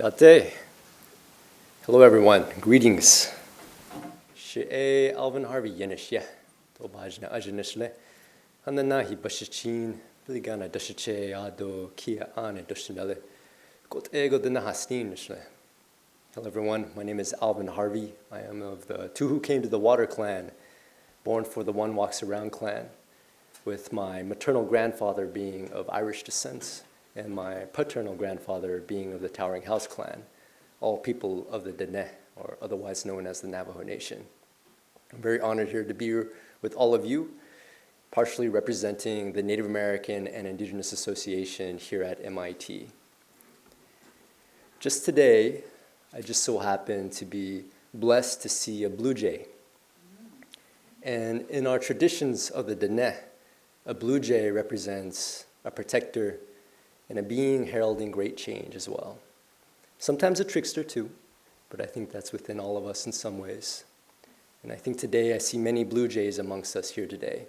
Yate. Hello everyone, greetings. She'e Alvin Harvey Yenishye. Tobajna Ajanishle. Hananahi Bashichin, Biligana Dashiche Ado Kia Ane Dushinale. Got ego the Nahastin. Hello everyone, my name is Alvin Harvey. I am of the Two Who Came to the Water clan, born for the One Walks Around clan, with my maternal grandfather being of Irish descent and my paternal grandfather being of the Towering House clan, all people of the Dene, or otherwise known as the Navajo Nation. I'm very honored here to be with all of you, partially representing the Native American and Indigenous Association here at MIT. Just today, I just so happened to be blessed to see a blue jay. And in our traditions of the Dene, a blue jay represents a protector and a being heralding great change as well. Sometimes a trickster too, but I think that's within all of us in some ways. And I think today I see many blue jays amongst us here today.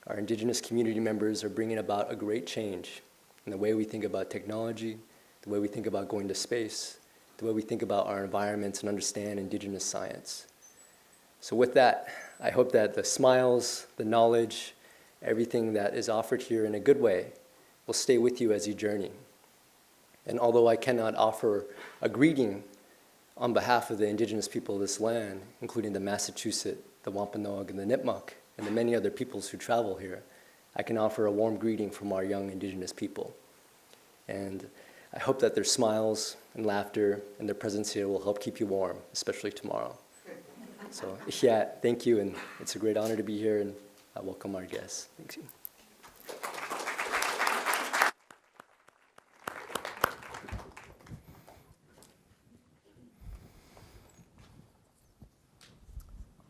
Our Indigenous community members are bringing about a great change in the way we think about technology, the way we think about going to space, the way we think about our environments and understand Indigenous science. So with that, I hope that the smiles, the knowledge, everything that is offered here in a good way will stay with you as you journey. And although I cannot offer a greeting on behalf of the Indigenous people of this land, including the Massachusetts, the Wampanoag, and the Nipmuc, and the many other peoples who travel here, I can offer a warm greeting from our young Indigenous people. And I hope that their smiles and laughter and their presence here will help keep you warm, especially tomorrow. So, yeah, thank you, and it's a great honor to be here, and I welcome our guests. Thank you.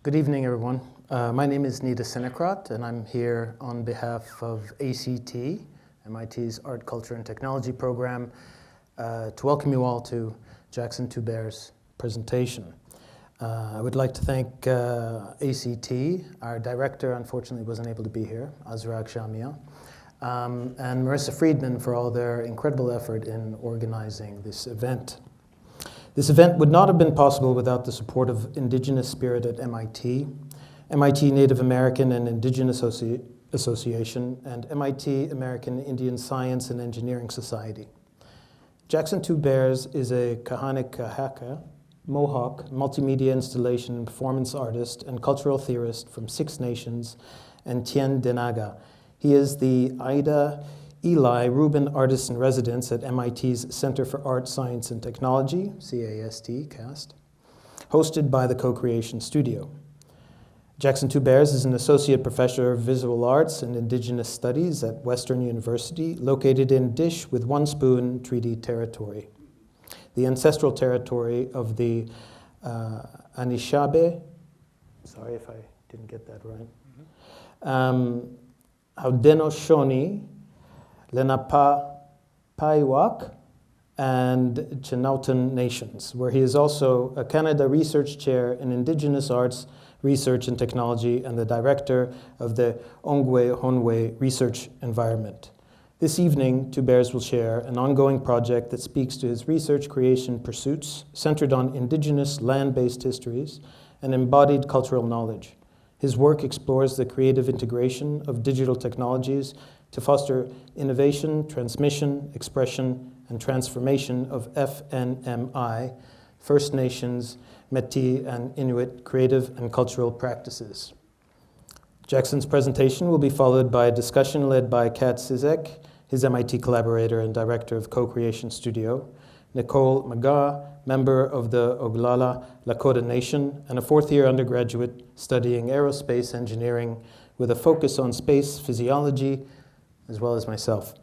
Good evening, everyone. My name is Nida Sinekrat, and I'm here on behalf of ACT, MIT's Art, Culture, and Technology program, to welcome you all to Jackson 2bears' presentation. I would like to thank ACT. Our director, unfortunately, wasn't able to be here, Azraq Shamia, and Marissa Friedman for all their incredible effort in organizing this event. This event would not have been possible without the support of Indigenous Spirit at MIT, MIT Native American and Indigenous Association, and MIT American Indian Science and Engineering Society. Jackson 2bears is a Kanien'kehà, Mohawk, multimedia installation and performance artist and cultural theorist from Six Nations and Kanien'kehà. He is the Ida Ely Rubin Artist in Residence at MIT's Center for Art, Science, and Technology, CAST, hosted by the Co-Creation Studio. Jackson 2bears is an Associate Professor of Visual Arts and Indigenous Studies at Western University, located in Dish with One Spoon Treaty Territory, the ancestral territory of the Anishinaabe, sorry if I didn't get that right, Haudenosaunee, Lenape and Chinautan nations, where he is also a Canada Research Chair in Indigenous Arts, Research and Technology, and the Director of the Onkwehonwe Research Environment. This evening, 2bears will share an ongoing project that speaks to his research creation pursuits centered on Indigenous land-based histories and embodied cultural knowledge. His work explores the creative integration of digital technologies to foster innovation, transmission, expression, and transformation of FNMI, First Nations, Métis, and Inuit creative and cultural practices. Jackson's presentation will be followed by a discussion led by Kat Cizek, his MIT collaborator and director of Co-Creation Studio, Nicole McGaw, member of the Oglala Lakota Nation, and a fourth-year undergraduate studying aerospace engineering with a focus on space physiology, as well as myself.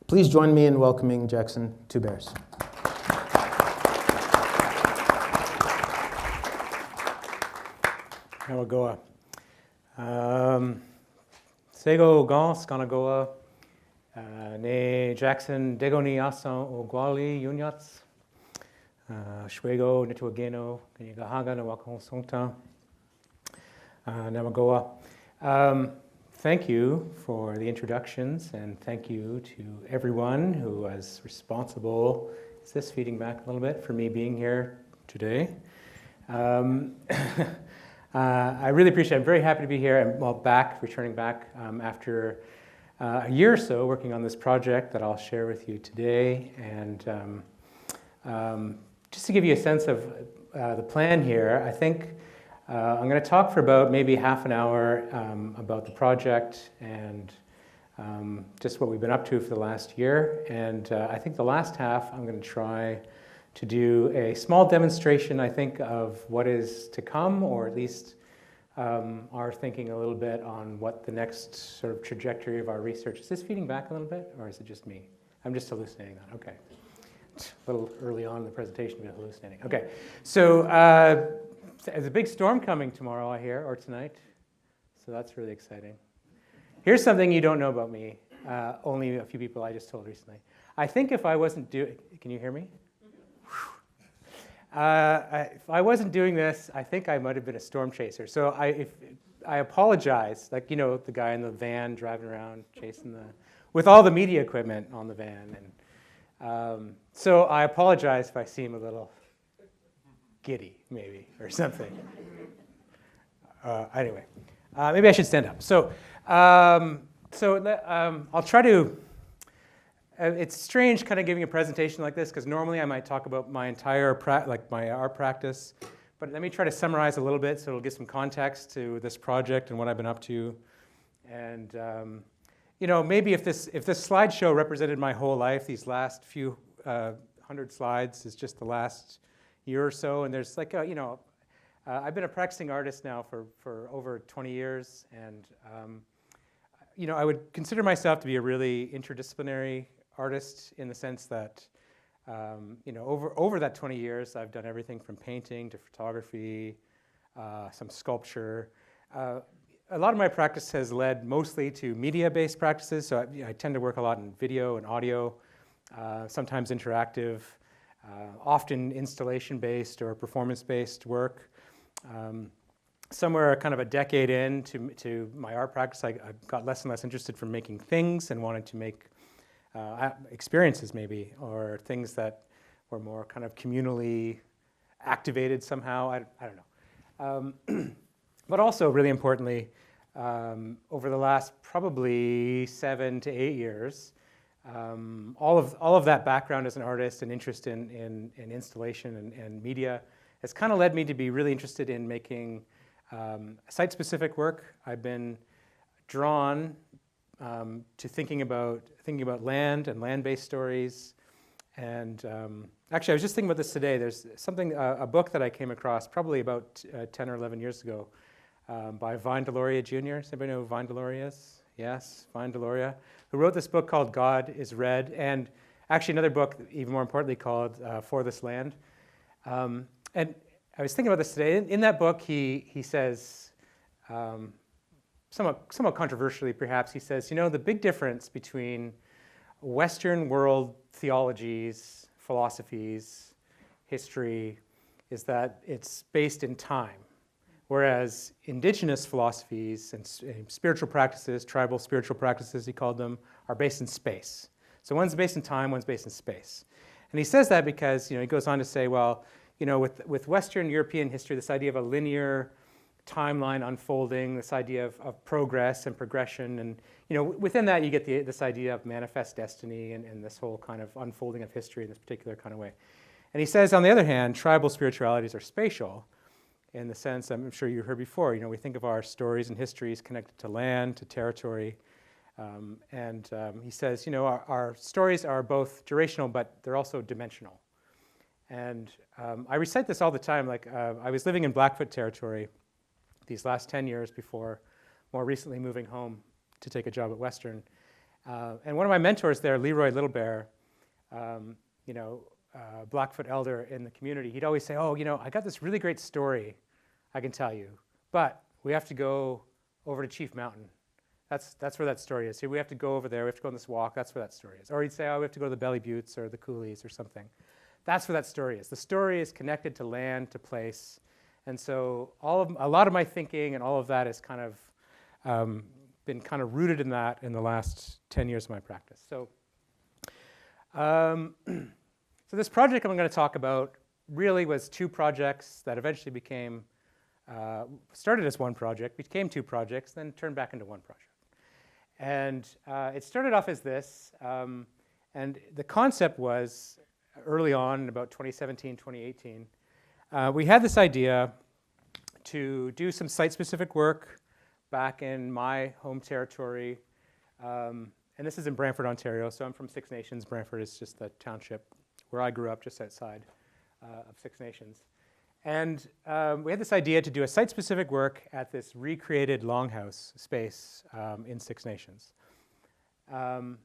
Please join me in welcoming Jackson 2bears. Kanónhsa'kówa. Sego gans Kanónhsa'kówa. Ne Jackson Degoni Asan Ogwali Yunyats. Shwego Nituageno Kanien'kehà na Wakonsongta. Namagoa. Thank you for the introductions, and thank you to everyone who was responsible Is this feeding back a little bit for me being here today? I really appreciate it. I'm very happy to be here. I'm returning back after a year or so working on this project that I'll share with you today. And just to give you a sense of the plan here, I think I'm going to talk for about maybe half an hour about the project and just what we've been up to for the last year. And I think the last half I'm going to try to do a small demonstration, I think, of what is to come, or at least our thinking a little bit on what the next sort of trajectory of our research. Is this feeding back a little bit, or is it just me? I'm just hallucinating that. Okay. A little early on in the presentation, but hallucinating. Okay. So there's a big storm coming tomorrow, I hear, or tonight. So that's really exciting. Here's something you don't know about me. Only a few people I just told recently. I think if I wasn't doing, can you hear me? If I wasn't doing this, I think I might have been a storm chaser. So I apologize, like, you know, the guy in the van driving around chasing with all the media equipment on the van. And so I apologize if I seem a little giddy, maybe, or something. Anyway, maybe I should stand up. So I'll try to. It's strange kind of giving a presentation like this, because normally I might talk about my entire my art practice, but let me try to summarize a little bit so it'll give some context to this project and what I've been up to. And you know, maybe if this slideshow represented my whole life, these last few 100 slides is just the last year or so, and there's like you know, I've been a practicing artist now for over 20 years, and you know, I would consider myself to be a really interdisciplinary artist in the sense that, you know, over that 20 years, I've done everything from painting to photography, some sculpture. A lot of my practice has led mostly to media-based practices, so I tend to work a lot in video and audio, sometimes interactive, often installation-based or performance-based work. Somewhere kind of a decade into my art practice, I got less and less interested from making things and wanted to make experiences maybe, or things that were more kind of communally activated somehow. I don't know. But also, really importantly, over the last probably 7 to 8 years, all of that background as an artist and interest in installation and media has kind of led me to be really interested in making site-specific work. I've been drawn to thinking about land and land-based stories. And actually, I was just thinking about this today. There's something, a book that I came across probably about 10 or 11 years ago by Vine Deloria Jr. Does anybody know who Vine Deloria is? Yes, Vine Deloria, who wrote this book called God is Red, and actually another book, even more importantly, called For This Land. And I was thinking about this today. In that book, he says, somewhat controversially perhaps, he says, you know, the big difference between Western world theologies, philosophies, history, is that it's based in time, whereas indigenous philosophies and spiritual practices, tribal spiritual practices, he called them, are based in space. So one's based in time, one's based in space. And he says that because, you know, he goes on to say, well, you know, with Western European history, this idea of a linear timeline unfolding, this idea of progress and progression, and you know, within that you get this idea of manifest destiny and this whole kind of unfolding of history in this particular kind of way. And he says, on the other hand, tribal spiritualities are spatial, in the sense, I'm sure you heard before, you know, we think of our stories and histories connected to land, to territory, and he says, you know, our stories are both durational, but they're also dimensional. And I recite this all the time. Like I was living in Blackfoot territory these last 10 years before more recently moving home to take a job at Western. And one of my mentors there, Leroy Little Bear, you know, Blackfoot elder in the community, he'd always say, oh, you know, I got this really great story I can tell you, but we have to go over to Chief Mountain. That's where that story is. So we have to go over there. We have to go on this walk. That's where that story is. Or he'd say, oh, we have to go to the Belly Buttes or the Coulees or something. That's where that story is. The story is connected to land, to place. And so a lot of my thinking and all of that has kind of been kind of rooted in that in the last 10 years of my practice. So So this project I'm going to talk about really was two projects that eventually became, started as one project, became two projects, then turned back into one project. And it started off as this, and the concept was early on, in about 2017, 2018, we had this idea to do some site-specific work back in my home territory. And this is in Brantford, Ontario, so I'm from Six Nations. Brantford is just the township where I grew up, just outside of Six Nations. And we had this idea to do a site-specific work at this recreated longhouse space in Six Nations. And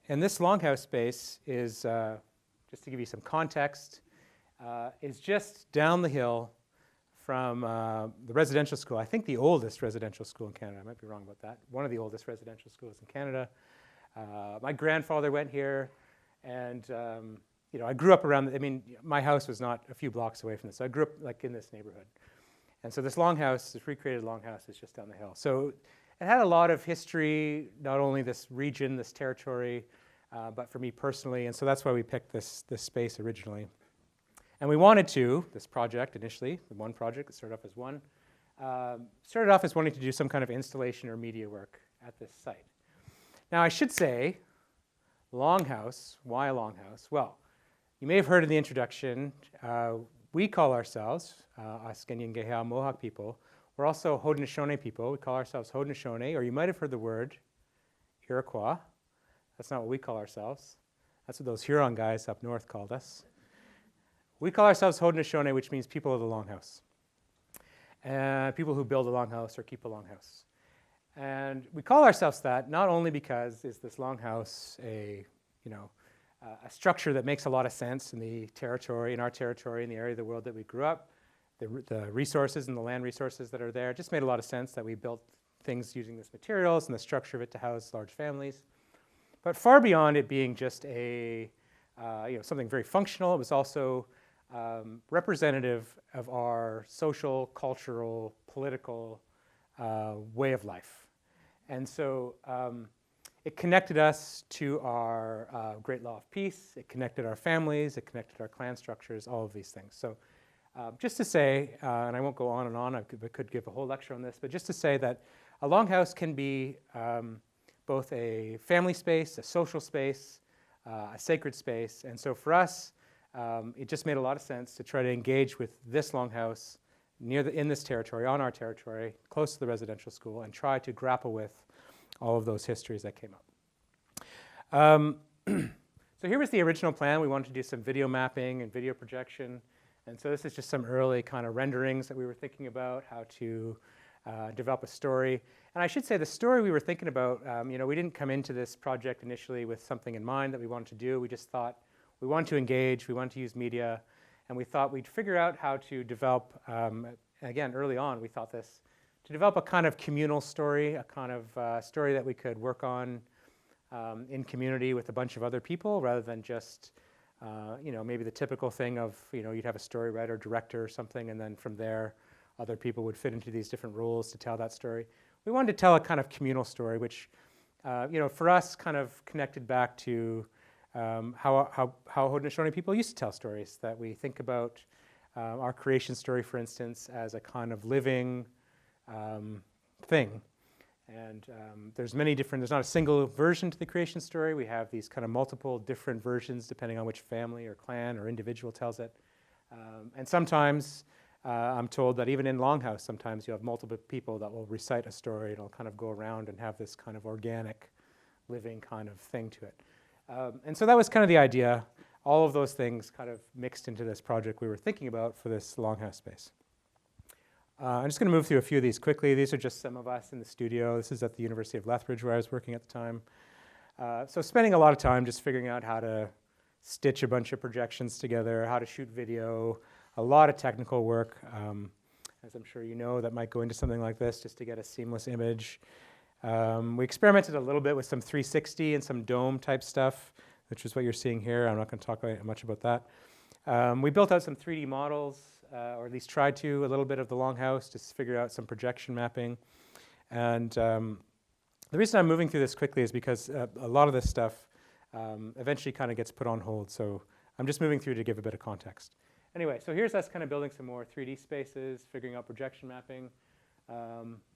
this longhouse space is, just to give you some context, is just down the hill from the residential school. I think the oldest residential school in Canada. I might be wrong about that. One of the oldest residential schools in Canada. My grandfather went here, and I grew up around. My house was not a few blocks away from this. So I grew up like in this neighborhood, and so this longhouse, this recreated longhouse, is just down the hill. So it had a lot of history, not only this region, this territory, but for me personally, and so that's why we picked this space originally. And we wanted to, this project initially, the one project that started off as one, started off as wanting to do some kind of installation or media work at this site. Now I should say, longhouse, why a longhouse? Well, you may have heard in the introduction, we call ourselves, us Kanien'kehà Mohawk people, we're also Haudenosaunee people. We call ourselves Haudenosaunee, or you might have heard the word Iroquois. That's not what we call ourselves. That's what those Huron guys up north called us. We call ourselves Haudenosaunee, which means people of the longhouse. And people who build a longhouse or keep a longhouse. And we call ourselves that not only because is this longhouse a structure that makes a lot of sense in the territory, in our territory, in the area of the world that we grew up, the resources and the land resources that are there. It just made a lot of sense that we built things using this materials and the structure of it to house large families. But far beyond it being just a something very functional, it was also representative of our social, cultural, political way of life. And so it connected us to our great law of peace, it connected our families, it connected our clan structures, all of these things. So just to say, and I won't go on and on, I could give a whole lecture on this, but just to say that a longhouse can be both a family space, a social space, a sacred space. And so for us, it just made a lot of sense to try to engage with this longhouse in this territory, on our territory, close to the residential school, and try to grapple with all of those histories that came up. So here was the original plan. We wanted to do some video mapping and video projection. And so this is just some early kind of renderings that we were thinking about, how to develop a story. And I should say the story we were thinking about, we didn't come into this project initially with something in mind that we wanted to do. We just thought we wanted to engage, we wanted to use media, and we thought we'd figure out how to develop, again, early on, we thought this, to develop a kind of communal story, a kind of story that we could work on in community with a bunch of other people rather than just, maybe the typical thing of, you'd have a story writer, director or something, and then from there, other people would fit into these different roles to tell that story. We wanted to tell a kind of communal story, which, for us kind of connected back to how Haudenosaunee people used to tell stories, that we think about our creation story, for instance, as a kind of living thing. And there's not a single version to the creation story. We have these kind of multiple different versions depending on which family or clan or individual tells it. And sometimes I'm told that even in Longhouse, sometimes you have multiple people that will recite a story. It'll kind of go around and have this kind of organic, living kind of thing to it. And so that was kind of the idea. All of those things kind of mixed into this project we were thinking about for this Longhouse space. I'm just going to move through a few of these quickly. These are just some of us in the studio. This is at the University of Lethbridge where I was working at the time. So spending a lot of time just figuring out how to stitch a bunch of projections together, how to shoot video, a lot of technical work, as I'm sure you know, that might go into something like this just to get a seamless image. We experimented a little bit with some 360 and some dome type stuff, which is what you're seeing here. I'm not going to talk much about that. We built out some 3D models, or at least tried to, a little bit of the Longhouse, just figure out some projection mapping. And the reason I'm moving through this quickly is because a lot of this stuff eventually kind of gets put on hold. So I'm just moving through to give a bit of context. Anyway, so here's us kind of building some more 3D spaces, figuring out projection mapping.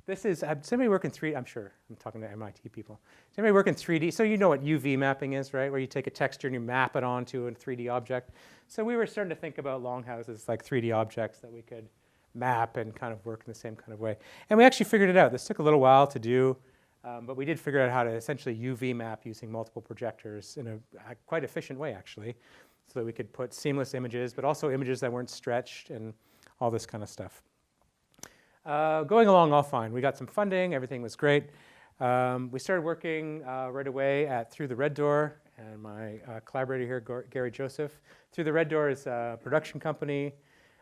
This is, does anybody work in 3D? I'm sure, I'm talking to MIT people. Does anybody work in 3D? So you know what UV mapping is, right? Where you take a texture and you map it onto a 3D object. So we were starting to think about longhouses like 3D objects that we could map and kind of work in the same kind of way. And we actually figured it out. This took a little while to do, but we did figure out how to essentially UV map using multiple projectors in a quite efficient way, actually, so that we could put seamless images, but also images that weren't stretched and all this kind of stuff. Going along all fine. We got some funding. Everything was great. We started working right away at Thru The Red Door, and my collaborator here, Gary Joseph. Thru The Red Door is a production company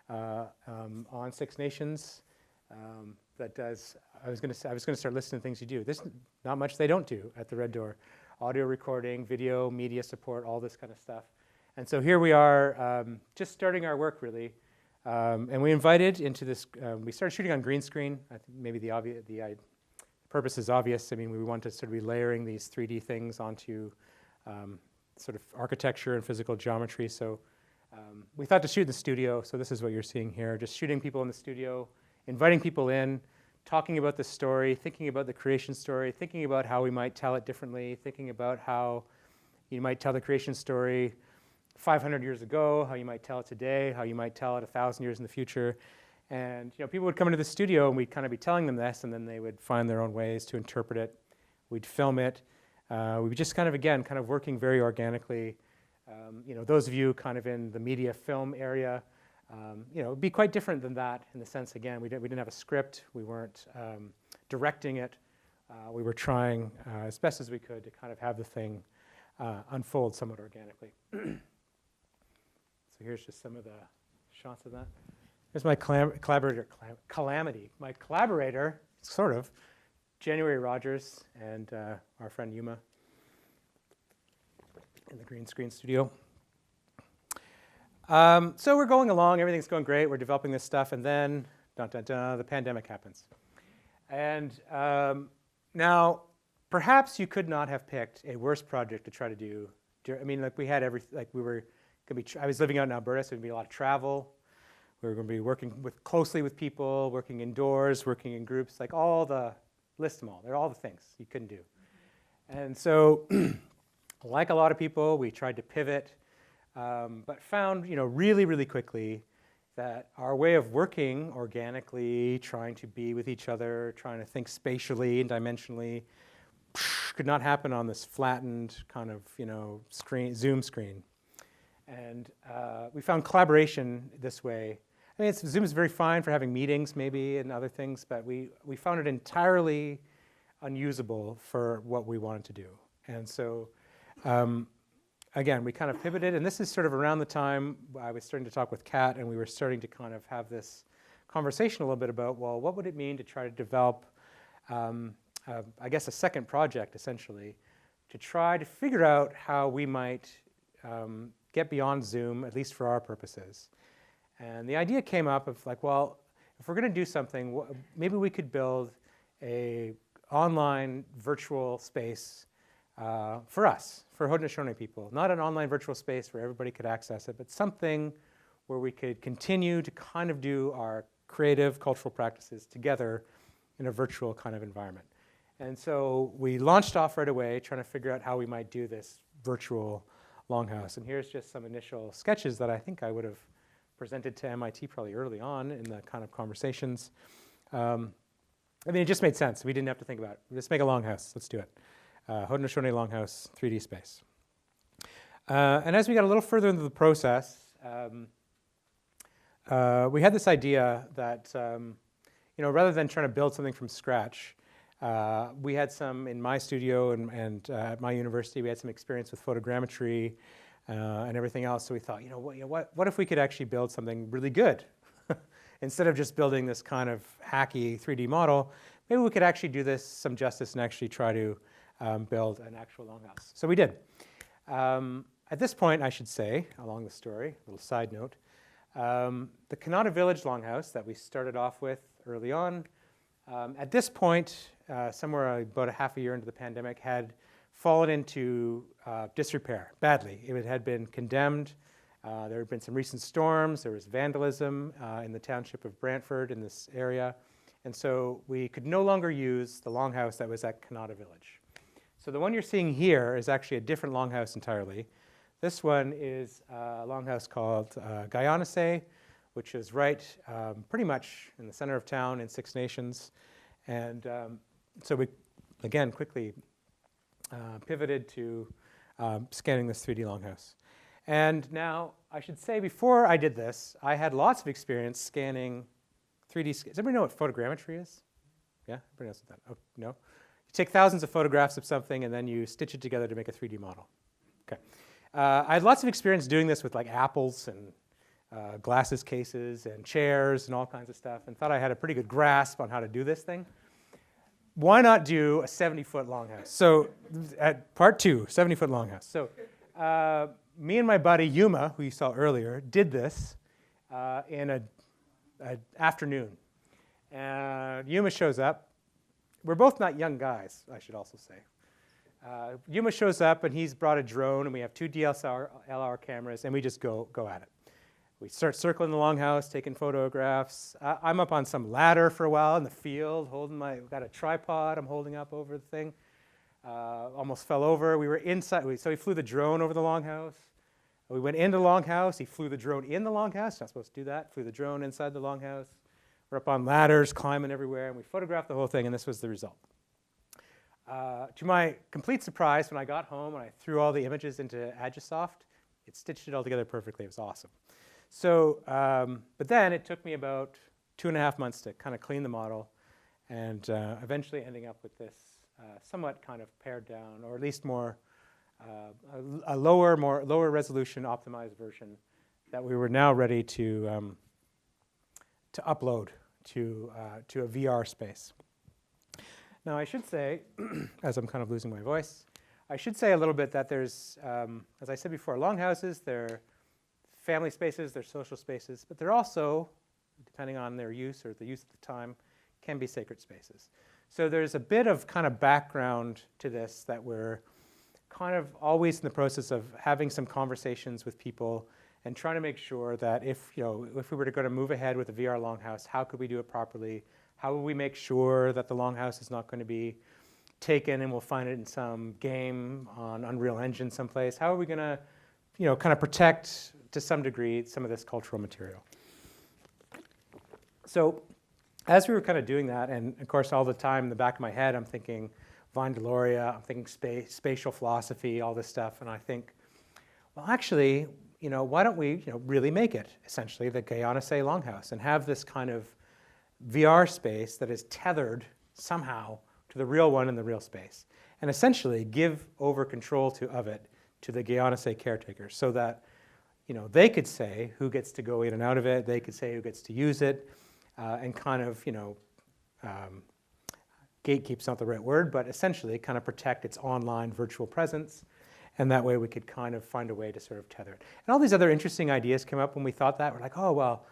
on Six Nations that does. I was going to start listing the things you do. There's not much they don't do at the Red Door: audio recording, video, media support, all this kind of stuff. And so here we are, just starting our work really. And we invited into this, we started shooting on green screen. I think maybe the purpose is obvious. I mean, we want to sort of be layering these 3D things onto sort of architecture and physical geometry. So we thought to shoot in the studio. So this is what you're seeing here, just shooting people in the studio, inviting people in, talking about the story, thinking about the creation story, thinking about how we might tell it differently, thinking about how you might tell the creation story 500 years ago, how you might tell it today, how you might tell it 1,000 years in the future. And people would come into the studio and we'd kind of be telling them this, and then they would find their own ways to interpret it. We'd film it. We'd just kind of, again, kind of working very organically. Those of you kind of in the media film area, it would be quite different than that in the sense, again, we didn't have a script. We weren't directing it. We were trying as best as we could to kind of have the thing unfold somewhat organically. So here's just some of the shots of that. Here's my collaborator, Calamity. My collaborator, sort of, January Rogers and our friend Yuma in the green screen studio. So we're going along, everything's going great, we're developing this stuff, and then, the pandemic happens. And now, perhaps you could not have picked a worse project to try to do. I mean, like we had I was living out in Alberta, so there'd be a lot of travel. We were going to be working closely with people, working indoors, working in groups, like list them all. They're all the things you couldn't do. And so, like a lot of people, we tried to pivot, but found, really, really quickly that our way of working organically, trying to be with each other, trying to think spatially and dimensionally, could not happen on this flattened kind of, Zoom screen. And we found collaboration this way. I mean, Zoom is very fine for having meetings maybe and other things, but we found it entirely unusable for what we wanted to do. And so, again, we kind of pivoted, and this is sort of around the time I was starting to talk with Kat, and we were starting to kind of have this conversation a little bit about, well, what would it mean to try to develop I guess a second project, essentially, to try to figure out how we might get beyond Zoom, at least for our purposes. And the idea came up of like, well, if we're going to do something, maybe we could build a online virtual space for us, for Haudenosaunee people. Not an online virtual space where everybody could access it, but something where we could continue to kind of do our creative cultural practices together in a virtual kind of environment. And so we launched off right away, trying to figure out how we might do this virtual longhouse. And here's just some initial sketches that I think I would have presented to MIT probably early on in the kind of conversations. I mean, it just made sense. We didn't have to think about it. Let's make a longhouse. Let's do it. Haudenosaunee Longhouse 3D space. And as we got a little further into the process, we had this idea that, rather than trying to build something from scratch, we had some in my studio and at my university, we had some experience with photogrammetry and everything else. So we thought, what if we could actually build something really good? Instead of just building this kind of hacky 3D model, maybe we could actually do this some justice and actually try to build an actual longhouse. So we did. At this point, I should say, along the story, a little side note, the Kanónhsa'kówa village longhouse that we started off with early on, at this point, somewhere about a half a year into the pandemic, had fallen into disrepair badly. It had been condemned There had been some recent storms. There was vandalism in the township of Brantford in this area. And so we could no longer use the longhouse that was at Kanónhsa'kówa village. So the one you're seeing here is actually a different longhouse entirely. This one is a longhouse called Kahwistará, which is right pretty much in the center of town in Six Nations. And so we, again, quickly pivoted to scanning this 3D longhouse. And now, I should say, before I did this, I had lots of experience scanning 3D scans. Does everybody know what photogrammetry is? Yeah, everybody knows what that. Oh, no? You take thousands of photographs of something and then you stitch it together to make a 3D model. Okay. I had lots of experience doing this with like apples and glasses cases and chairs and all kinds of stuff, and thought I had a pretty good grasp on how to do this thing. Why not do a 70-foot longhouse? So at part 2, 70-foot longhouse. So me and my buddy Yuma, who you saw earlier, did this in an afternoon. And Yuma shows up. We're both not young guys, I should also say. Yuma shows up, and he's brought a drone, and we have 2 DSLR cameras, and we just go at it. We start circling the longhouse, taking photographs. I'm up on some ladder for a while in the field, we've got a tripod I'm holding up over the thing. Almost fell over. We were inside, so he flew the drone over the longhouse. We went into the longhouse. He flew the drone in the longhouse. Not supposed to do that. Flew the drone inside the longhouse. We're up on ladders, climbing everywhere, and we photographed the whole thing, and this was the result. To my complete surprise, when I got home and I threw all the images into Agisoft, it stitched it all together perfectly. It was awesome. So, but then it took me about 2.5 months to kind of clean the model, and eventually ending up with this somewhat kind of pared down, or at least more a lower resolution optimized version that we were now ready to upload to a VR space. Now I should say, as I'm kind of losing my voice, I should say a little bit that there's, as I said before, longhouses, they're family spaces, they're social spaces, but they're also, depending on their use or the use at the time, can be sacred spaces. So there's a bit of kind of background to this that we're kind of always in the process of having some conversations with people and trying to make sure that if we were to move ahead with a VR longhouse, how could we do it properly? How will we make sure that the longhouse is not going to be taken and we'll find it in some game on Unreal Engine someplace? How are we going to, kind of protect to some degree some of this cultural material? So as we were kind of doing that, and of course all the time in the back of my head I'm thinking Vine Deloria, I'm thinking spatial philosophy, all this stuff, and I think, well actually, why don't we really make it essentially the Kahwistará longhouse and have this kind of VR space that is tethered somehow to the real one in the real space, and essentially give over control of it to the Kahwistará caretakers, so that they could say who gets to go in and out of it, they could say who gets to use it, and kind of gatekeep's not the right word, but essentially kind of protect its online virtual presence, and that way we could kind of find a way to sort of tether it. And all these other interesting ideas came up when we thought that. We're like, oh well,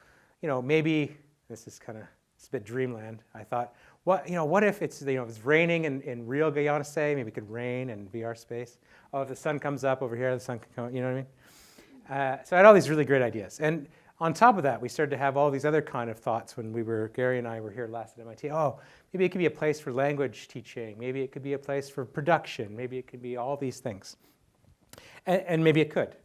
maybe this is kind of, it's a bit dreamland. I thought, what if it's it's raining in real Kahwistará, maybe it could rain in VR space. Oh, if the sun comes up over here, the sun can come, you know what I mean? So I had all these really great ideas. And on top of that, we started to have all these other kind of thoughts when Gary and I were here last at MIT. Oh, maybe it could be a place for language teaching. Maybe it could be a place for production. Maybe it could be all these things. And maybe it could.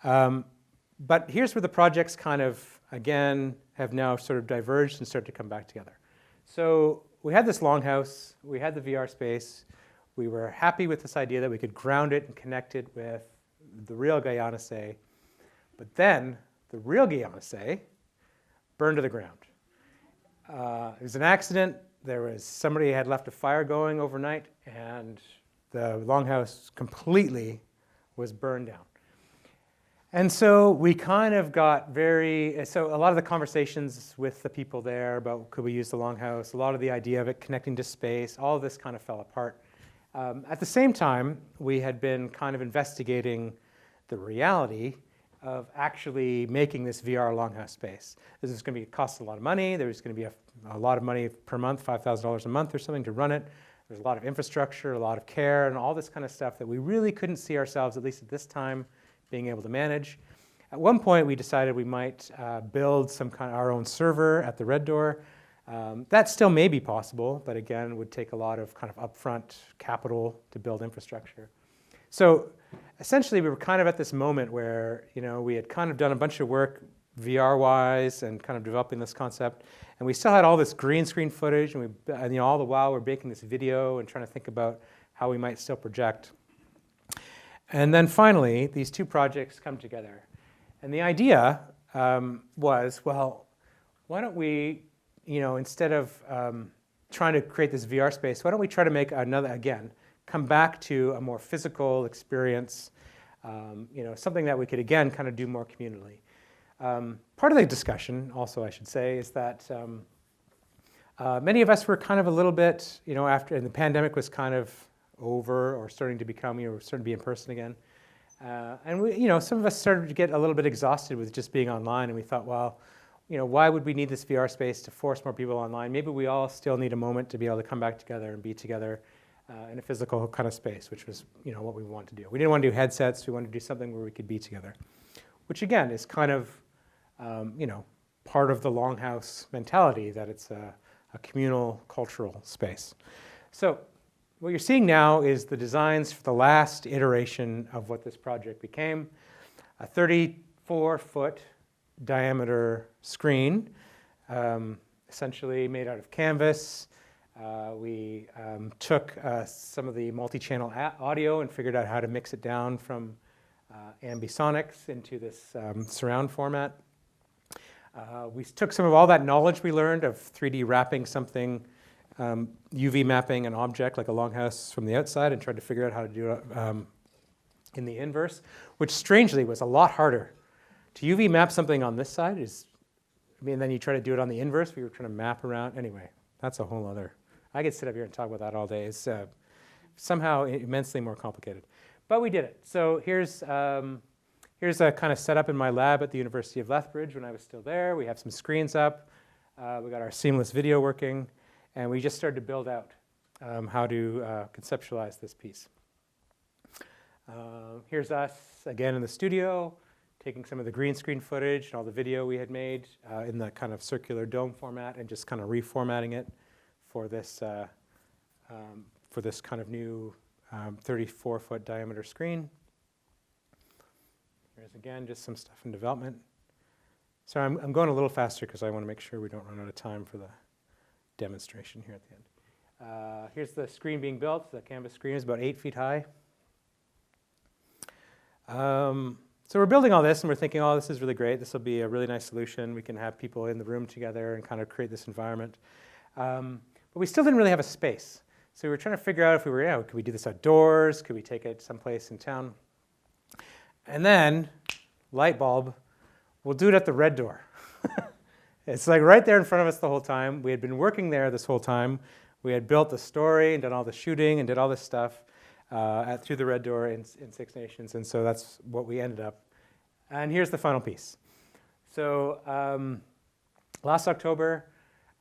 But here's where the projects kind of, again, have now sort of diverged and started to come back together. So we had this longhouse. We had the VR space. We were happy with this idea that we could ground it and connect it with the real Kahwistará. But then the real Kahwistará burned to the ground. It was an accident. There was somebody had left a fire going overnight, and the longhouse completely was burned down. And so we kind of got so a lot of the conversations with the people there about could we use the longhouse, a lot of the idea of it connecting to space, all of this kind of fell apart. At the same time, we had been kind of investigating the reality of actually making this VR longhouse space. This is going to cost a lot of money. There's going to be a lot of money per month, $5,000 a month or something to run it. There's a lot of infrastructure, a lot of care, and all this kind of stuff that we really couldn't see ourselves, at least at this time, being able to manage. At one point, we decided we might build some kind of our own server at the Red Door. That still may be possible, but again, would take a lot of kind of upfront capital to build infrastructure. So essentially, we were kind of at this moment where, we had kind of done a bunch of work VR-wise and kind of developing this concept, and we still had all this green screen footage, and all the while we're making this video and trying to think about how we might still project. And then finally, these two projects come together. And the idea was, well, why don't we, instead of trying to create this VR space, why don't we try to make come back to a more physical experience, something that we could, again, kind of do more communally. Part of the discussion, also, I should say, is that many of us were kind of a little bit, after the pandemic was kind of over or starting to become, starting to be in person again. And we, some of us started to get a little bit exhausted with just being online, and we thought, well, why would we need this VR space to force more people online? Maybe we all still need a moment to be able to come back together and be together in a physical kind of space, which was, what we wanted to do. We didn't want to do headsets. We wanted to do something where we could be together, which again is kind of, part of the Longhouse mentality that it's a communal cultural space. So what you're seeing now is the designs for the last iteration of what this project became, a 34-foot diameter screen, essentially made out of canvas. We took some of the multi-channel audio and figured out how to mix it down from ambisonics into this surround format. We took some of all that knowledge we learned of 3D wrapping something, UV mapping an object like a longhouse from the outside, and tried to figure out how to do it in the inverse, which strangely was a lot harder. To UV map something on this side then you try to do it on the inverse. We were trying to map around. Anyway, that's a whole other. I could sit up here and talk about that all day. It's somehow immensely more complicated. But we did it. So here's a kind of setup in my lab at the University of Lethbridge when I was still there. We have some screens up. We got our seamless video working. And we just started to build out how to conceptualize this piece. Here's us again in the studio, taking some of the green screen footage and all the video we had made in the kind of circular dome format and just kind of reformatting it for this kind of new 34-foot diameter screen. Here's again just some stuff in development. So I'm going a little faster because I want to make sure we don't run out of time for the demonstration here at the end. Here's the screen being built. The canvas screen is about 8 feet high. So we're building all this and we're thinking, oh, this is really great. This will be a really nice solution. We can have people in the room together and kind of create this environment. But we still didn't really have a space. So we were trying to figure out if could we do this outdoors? Could we take it someplace in town? And then, light bulb, we'll do it at the Red Door. It's like right there in front of us the whole time. We had been working there this whole time. We had built the story and done all the shooting and did all this stuff Thru The Red Door in Six Nations. And so that's what we ended up. And here's the final piece. So last October,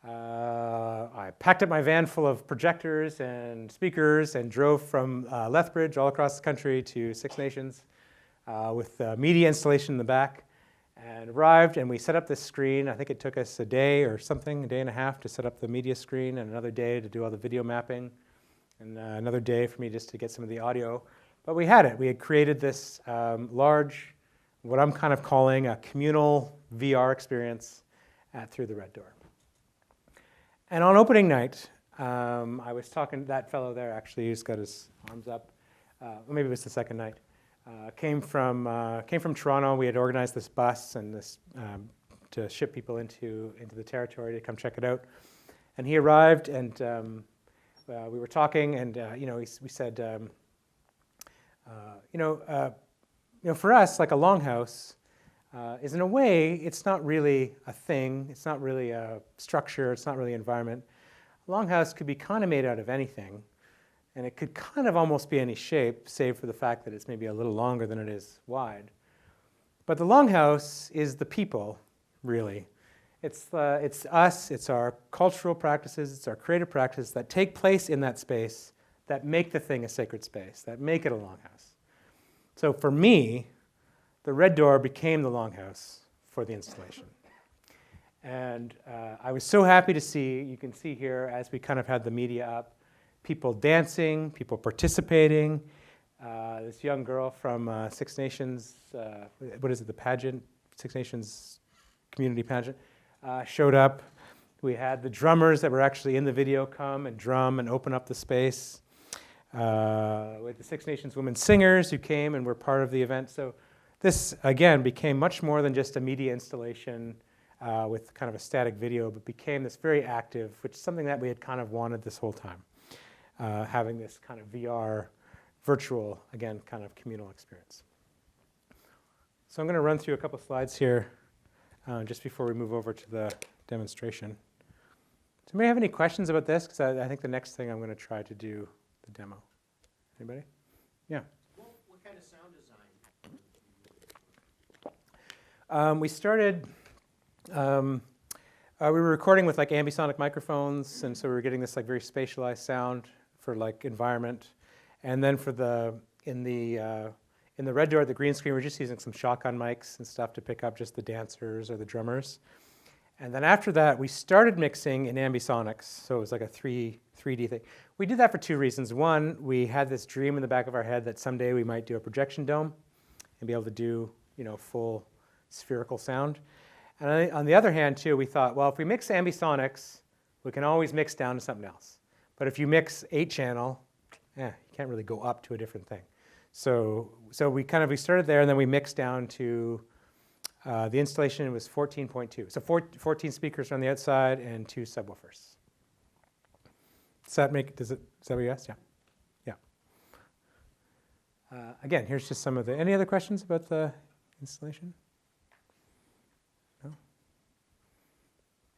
I packed up my van full of projectors and speakers and drove from Lethbridge all across the country to Six Nations with media installation in the back. And arrived, and we set up this screen. I think it took us a day or something, a day and a half to set up the media screen, and another day to do all the video mapping, and another day for me just to get some of the audio. But we had it. We had created this large, what I'm kind of calling a communal VR experience at Thru The Red Door. And on opening night, I was talking to that fellow there, actually, who's got his arms up. Maybe it was the second night. Came from Toronto. We had organized this bus and this to ship people into the territory to come check it out. And he arrived, and we were talking, and we said, for us, like a longhouse is in a way, it's not really a thing. It's not really a structure. It's not really an environment. A longhouse could be kind of made out of anything. And it could kind of almost be any shape, save for the fact that it's maybe a little longer than it is wide. But the longhouse is the people, really. It's us, it's our cultural practices, it's our creative practices that take place in that space that make the thing a sacred space, that make it a longhouse. So for me, the Red Door became the longhouse for the installation. And I was so happy to see, you can see here as we kind of had the media up, people dancing, people participating. This young girl from Six Nations, what is it, the pageant, Six Nations community pageant, showed up. We had the drummers that were actually in the video come and drum and open up the space. We had the Six Nations women singers who came and were part of the event. So this, again, became much more than just a media installation with kind of a static video, but became this very active, which is something that we had kind of wanted this whole time, having this kind of VR, virtual, again, kind of communal experience. So I'm going to run through a couple slides here just before we move over to the demonstration. Does anybody have any questions about this? Because I think the next thing I'm going to try to do the demo. Anybody? Yeah. What kind of sound design? We started, we were recording with like ambisonic microphones, and so we were getting this like very spatialized sound for like environment. And then for in the Red Door, the green screen, we're just using some shotgun mics and stuff to pick up just the dancers or the drummers. And then after that, we started mixing in ambisonics, so it was like a 3D thing. We did that for two reasons. One, we had this dream in the back of our head that someday we might do a projection dome and be able to do, full spherical sound. And on the other hand, too, we thought, well, if we mix ambisonics, we can always mix down to something else. But if you mix 8-channel, you can't really go up to a different thing. So we started there, and then we mixed down to the installation was 14.2. So 14 speakers on the outside and 2 subwoofers. Is that what you asked? Yeah. Again, here's just some of any other questions about the installation? No?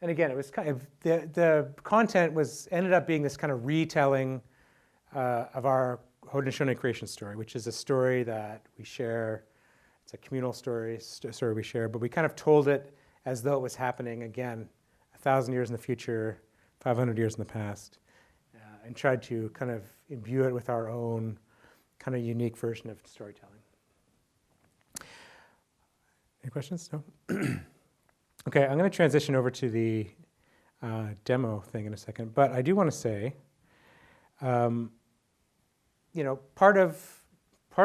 And again, it was kind of, the content ended up being this kind of retelling of our Haudenosaunee Creation Story, which is a story that we share. It's a communal story we share, but we kind of told it as though it was happening again 1,000 years in the future, 500 years in the past, and tried to kind of imbue it with our own kind of unique version of storytelling. Any questions? No? Okay, I'm going to transition over to the demo thing in a second, but I do want to say, part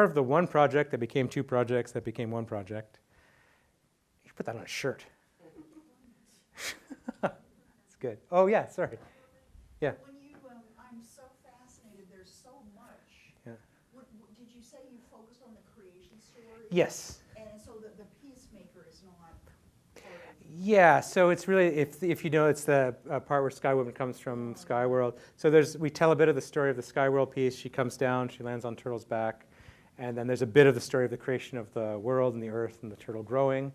of the one project that became 2 projects that became 1 project, you should put that on a shirt. It's good. Oh, yeah, sorry. Yeah. When you, I'm so fascinated, there's so much. Yeah. Did you say you focused on the creation story? Yes. And so the peacemaker is not part of. Yeah, so it's really, if you know, it's the part where Skywoman comes from Skyworld. So we tell a bit of the story of the Skyworld piece. She comes down, she lands on Turtle's back. And then there's a bit of the story of the creation of the world and the earth and the turtle growing.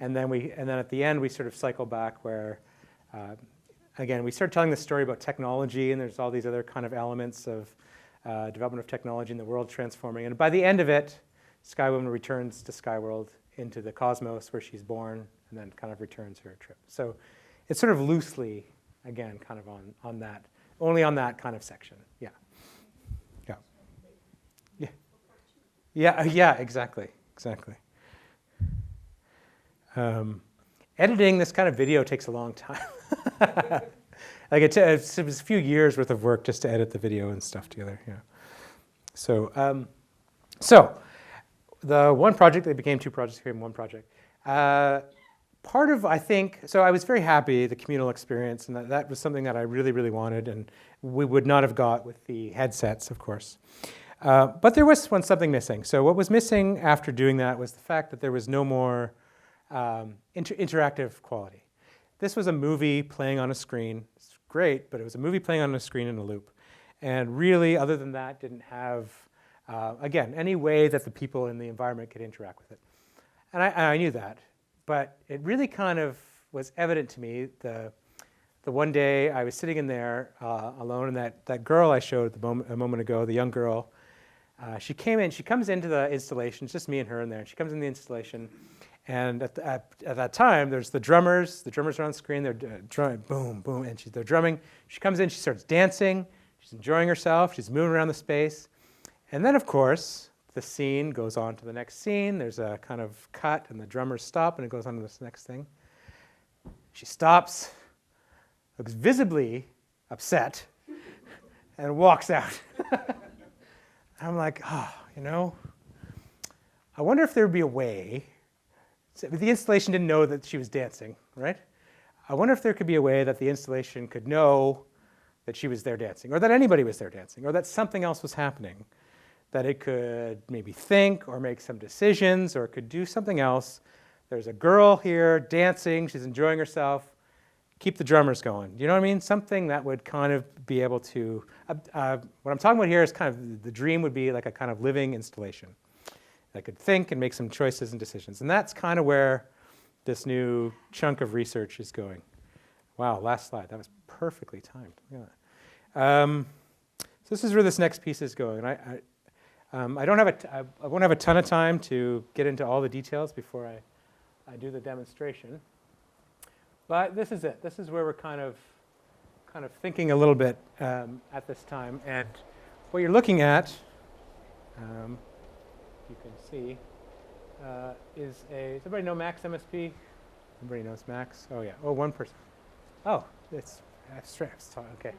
And then at the end, we sort of cycle back where, again, we start telling the story about technology, and there's all these other kind of elements of development of technology and the world transforming. And by the end of it, Skywoman returns to Skyworld into the cosmos where she's born, and then kind of returns her trip. So it's sort of loosely, again, kind of on that, only on that kind of section. Yeah. Yeah, exactly. Editing this kind of video takes a long time. Like it was a few years worth of work just to edit the video and stuff together. Yeah. So the one project that became 2 projects became 1 project. Part of, I think, so I was very happy, the communal experience, and that was something that I really, really wanted, and we would not have got with the headsets, of course. But there was something missing. So what was missing after doing that was the fact that there was no more interactive quality. This was a movie playing on a screen. It's great, but it was a movie playing on a screen in a loop. And really, other than that, didn't have, again, any way that the people in the environment could interact with it. And I knew that. But it really kind of was evident to me the one day I was sitting in there alone, and that girl I showed a moment ago, the young girl, she comes into the installation. It's just me and her in there. She comes in the installation, and at that time, there's the drummers. The drummers are on screen. They're drumming, boom, boom, and they're drumming. She comes in. She starts dancing. She's enjoying herself. She's moving around the space. And then, of course, the scene goes on to the next scene. There's a kind of cut, and the drummers stop, and it goes on to this next thing. She stops, looks visibly upset, and walks out. I'm like, oh, I wonder if there would be a way. The installation didn't know that she was dancing, right? I wonder if there could be a way that the installation could know that she was there dancing, or that anybody was there dancing, or that something else was happening, that it could maybe think or make some decisions or could do something else. There's a girl here dancing, she's enjoying herself, keep the drummers going. You know what I mean? Something that would kind of be able to, what I'm talking about here is kind of, the dream would be like a kind of living installation that could think and make some choices and decisions. And that's kind of where this new chunk of research is going. Wow, last slide, that was perfectly timed. Look at that. So this is where this next piece is going. I won't have a ton of time to get into all the details before I do the demonstration. But this is it. This is where we're kind of thinking a little bit at this time. And what you're looking at, you can see, is does everybody know Max MSP? Everybody knows Max? Oh yeah. Oh, one person. Oh, it's abstract. Okay.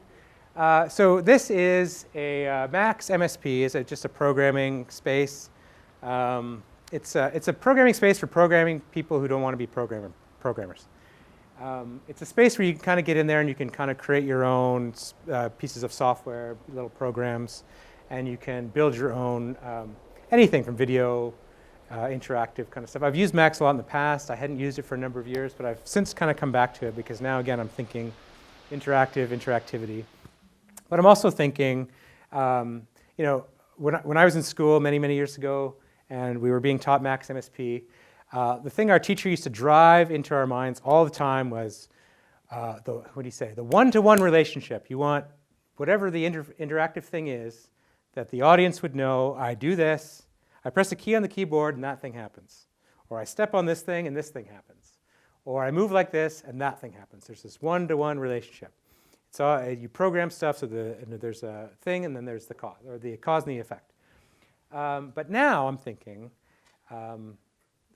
So this is a Max MSP. Is just a programming space. It's a programming space for programming people who don't want to be programmers. It's a space where you can kind of get in there and you can kind of create your own pieces of software, little programs, and you can build your own anything from video, interactive kind of stuff. I've used Max a lot in the past. I hadn't used it for a number of years, but I've since kind of come back to it because now, again, I'm thinking interactivity. But I'm also thinking, when I was in school many, many years ago and we were being taught Max MSP, the thing our teacher used to drive into our minds all the time was, the one-to-one relationship. You want whatever the interactive thing is, that the audience would know, I do this, I press a key on the keyboard and that thing happens. Or I step on this thing and this thing happens. Or I move like this and that thing happens. There's this one-to-one relationship. So you program stuff, so there's a thing and then there's the cause, or the cause and the effect. But now I'm thinking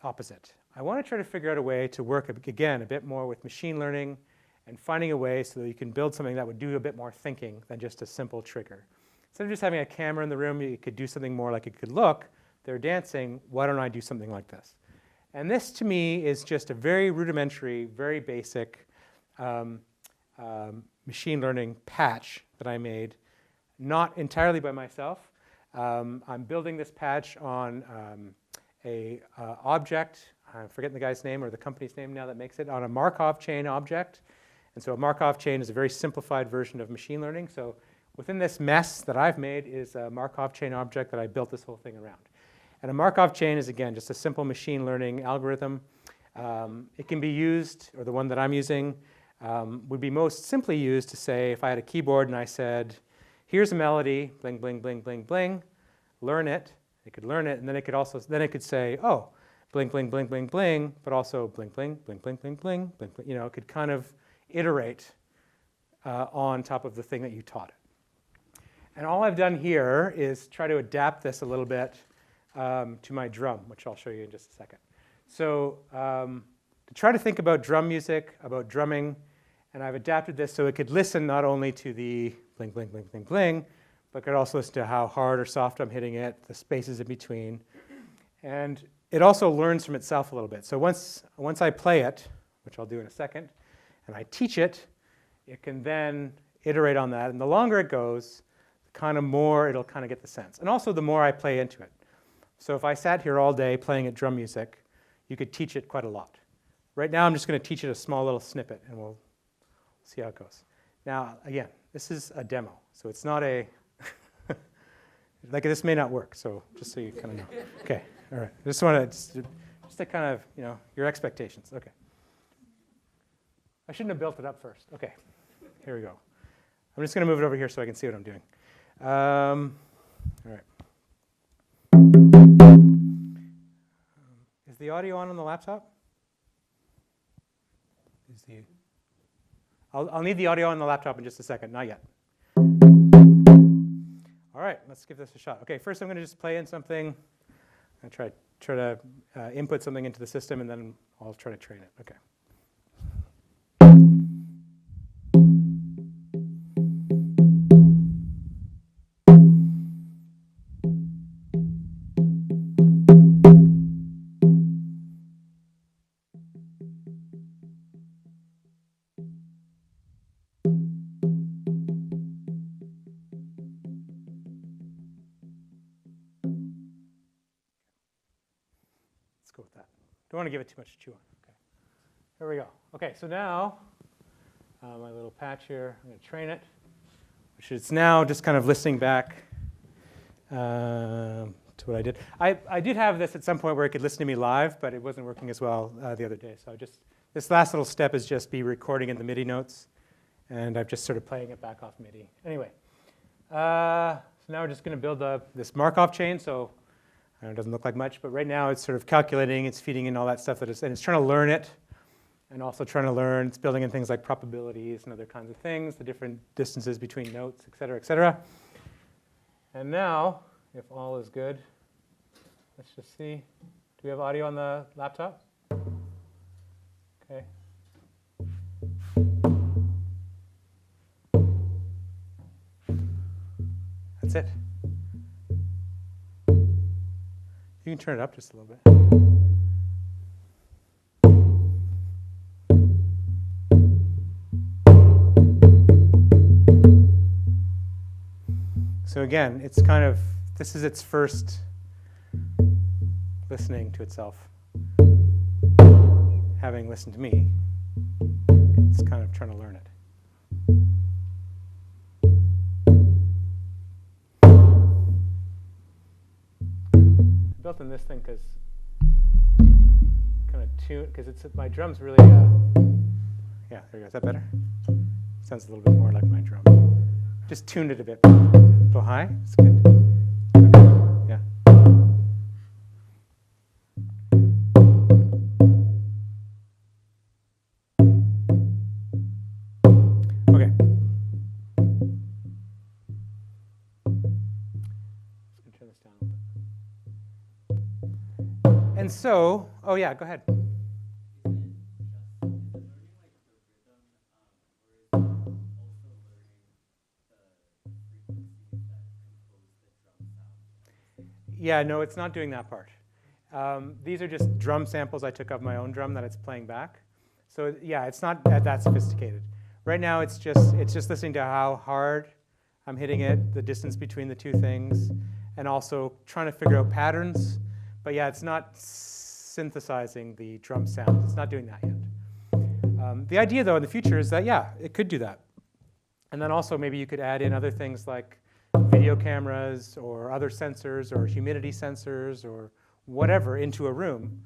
opposite. I want to try to figure out a way to work, again, a bit more with machine learning and finding a way so that you can build something that would do a bit more thinking than just a simple trigger. Instead of just having a camera in the room, you could do something more like it could look, they're dancing, why don't I do something like this? And this, to me, is just a very rudimentary, very basic machine learning patch that I made, not entirely by myself. I'm building this patch on a object, I'm forgetting the guy's name or the company's name now that makes it, on a Markov chain object. And so a Markov chain is a very simplified version of machine learning. So within this mess that I've made is a Markov chain object that I built this whole thing around. And a Markov chain is, again, just a simple machine learning algorithm. It can be used, or the one that I'm using, would be most simply used to say, if I had a keyboard and I said, here's a melody, bling, bling, bling, bling, bling, learn it. It could learn it, and then it could say, oh, bling, bling, bling, bling, bling, but also bling, bling, bling, bling, bling, bling, bling, bling. It could kind of iterate on top of the thing that you taught it. And all I've done here is try to adapt this a little bit to my drum, which I'll show you in just a second. So to try to think about drum music, about drumming, and I've adapted this so it could listen not only to the bling, bling, bling, bling, bling, but could also listen to how hard or soft I'm hitting it, the spaces in between. And it also learns from itself a little bit. So once I play it, which I'll do in a second, and I teach it, it can then iterate on that. And the longer it goes, the kind of more it'll kind of get the sense. And also the more I play into it. So if I sat here all day playing at drum music, you could teach it quite a lot. Right now I'm just going to teach it a small little snippet, and we'll see how it goes. Now, again, this is a demo, so it's not a, like this may not work, so just so you kind of know. Okay, all right. I just want to, just to kind of, your expectations. Okay. I shouldn't have built it up first. Okay, here we go. I'm just going to move it over here so I can see what I'm doing. All right. Is the audio on the laptop? I'll need the audio on the laptop in just a second. Not yet. All right, let's give this a shot. Okay, first I'm going to just play in something. I'm going to try to input something into the system, and then I'll try to train it. Okay. Go with that. Don't want to give it too much to chew on. Okay. Here we go. Okay, so now my little patch here, I'm going to train it, which is now just kind of listening back to what I did. I did have this at some point where it could listen to me live, but it wasn't working as well the other day. So this last little step is just be recording in the MIDI notes, and I'm just sort of playing it back off MIDI. Anyway, so now we're just going to build this Markov chain. So it doesn't look like much, but right now it's sort of calculating, it's feeding in all that stuff and it's trying to learn it, and also trying to learn, it's building in things like probabilities and other kinds of things, the different distances between notes, et cetera, et cetera. And now, if all is good, let's just see. Do we have audio on the laptop? Okay. That's it. You can turn it up just a little bit. So again, it's kind of, this is its first listening to itself. Having listened to me, it's kind of trying to learn it. Built in this thing because kind of tune, because it's my drum's really yeah, there you go. Is that better? Sounds a little bit more like my drum. Just tuned it a bit. A little high. It's good. Okay. Yeah. Okay. Let's turn this down a little bit. And so, oh yeah, go ahead. Yeah, no, it's not doing that part. These are just drum samples I took of my own drum that it's playing back. So yeah, it's not that sophisticated. Right now, it's just listening to how hard I'm hitting it, the distance between the two things, and also trying to figure out patterns. But yeah, it's not synthesizing the drum sounds. It's not doing that yet. The idea, though, in the future is that, yeah, it could do that. And then also maybe you could add in other things like video cameras or other sensors or humidity sensors or whatever into a room.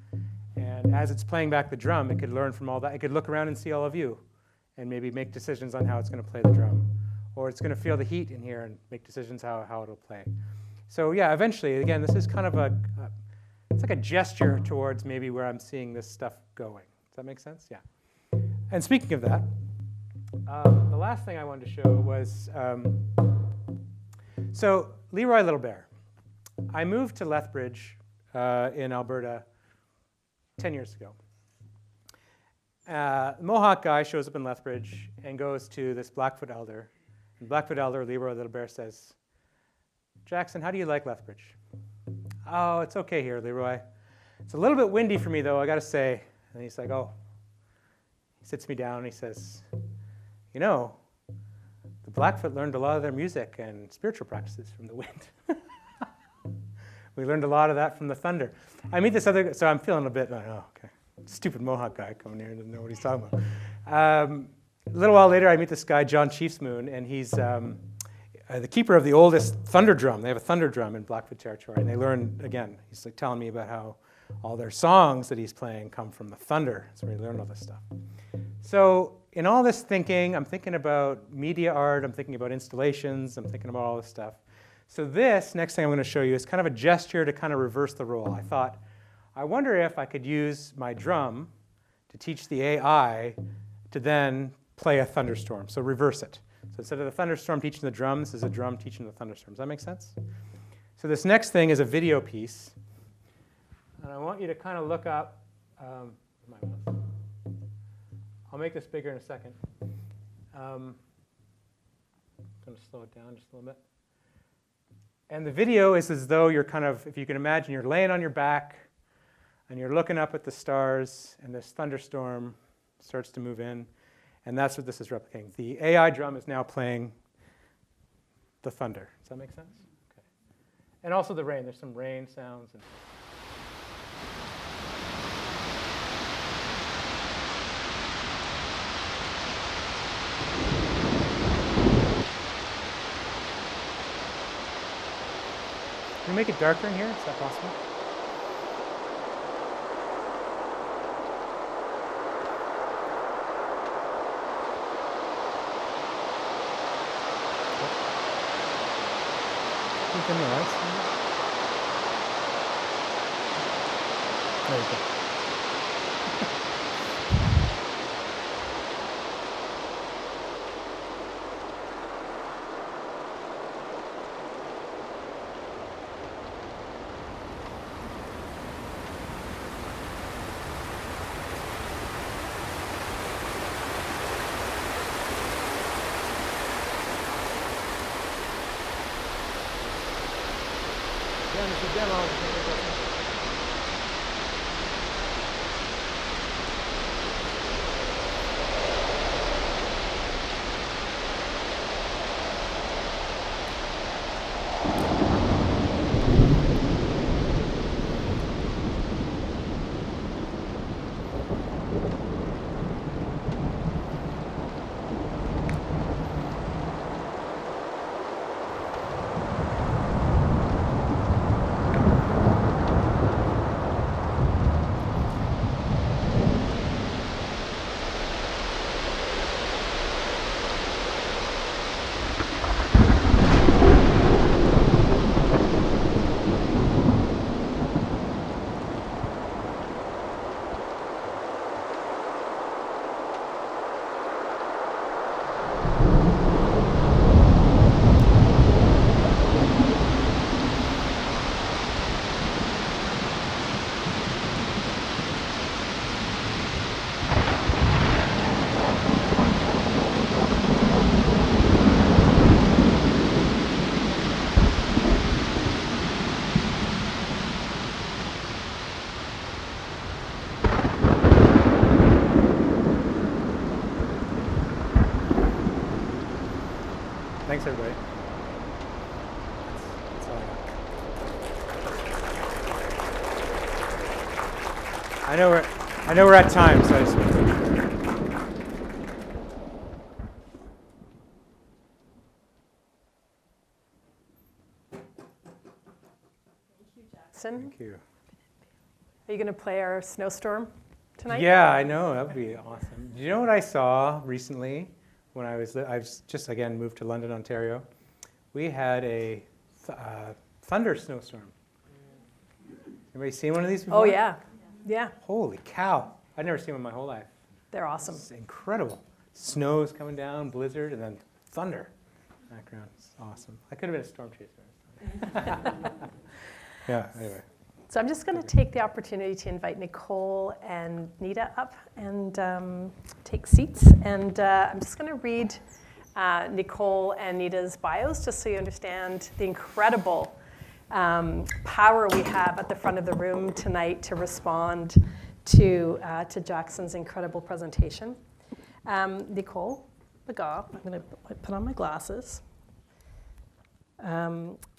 And as it's playing back the drum, it could learn from all that. It could look around and see all of you and maybe make decisions on how it's going to play the drum. Or it's going to feel the heat in here and make decisions how it'll play. So yeah, eventually, again, this is kind of it's like a gesture towards maybe where I'm seeing this stuff going. Does that make sense? Yeah. And speaking of that, the last thing I wanted to show was, so Leroy Little Bear. I moved to Lethbridge in Alberta 10 years ago. The Mohawk guy shows up in Lethbridge and goes to this Blackfoot elder. And Blackfoot elder, Leroy Little Bear, says, "Jackson, how do you like Lethbridge?" "Oh, it's okay here, Leroy. It's a little bit windy for me, though, I got to say." And he's like, "Oh." He sits me down and he says, "You know, the Blackfoot learned a lot of their music and spiritual practices from the wind." We learned a lot of that from the thunder. I meet this other, so I'm feeling a bit like, oh, okay, stupid Mohawk guy coming here and doesn't know what he's talking about. A little while later, I meet this guy, John Chiefsmoon, and he's the keeper of the oldest thunder drum. They have a thunder drum in Blackfoot territory, and they learn, again, he's like telling me about how all their songs that he's playing come from the thunder. That's where he learned all this stuff. So in all this thinking, I'm thinking about media art, I'm thinking about installations, I'm thinking about all this stuff. So this, next thing I'm going to show you, is kind of a gesture to kind of reverse the role. I thought, I wonder if I could use my drum to teach the AI to then play a thunderstorm, so reverse it. So instead of the thunderstorm teaching the drum, this is a drum teaching the thunderstorm. Does that make sense? So this next thing is a video piece. And I want you to kind of look up. My mouse. I'll make this bigger in a second. I'm going to slow it down just a little bit. And the video is as though you're kind of, if you can imagine, you're laying on your back and you're looking up at the stars, and this thunderstorm starts to move in. And that's what this is replicating. The AI drum is now playing the thunder. Does that make sense? Okay. And also the rain. There's some rain sounds. And can we make it darker in here? Is that possible? Can you dim the lights? There you go. Thanks, everybody. That's all I got. I know we're at time, so I just. Thank you. Are you going to play our snowstorm tonight? Yeah, I know. That would be awesome. Do you know what I saw recently when I've just, again, moved to London, Ontario? We had a thunder snowstorm. Anybody seen one of these before? Oh, yeah. Yeah. Holy cow. I've never seen one in my whole life. They're awesome. It's incredible. Snow's coming down, blizzard, and then thunder. Background. It's awesome. I could have been a storm chaser. Yeah, anyway. So I'm just going to take the opportunity to invite Nicole and Nita up and take seats. And I'm just going to read Nicole and Nita's bios just so you understand the incredible power we have at the front of the room tonight to respond to Jackson's incredible presentation. Nicole Laga, I'm going to put on my glasses.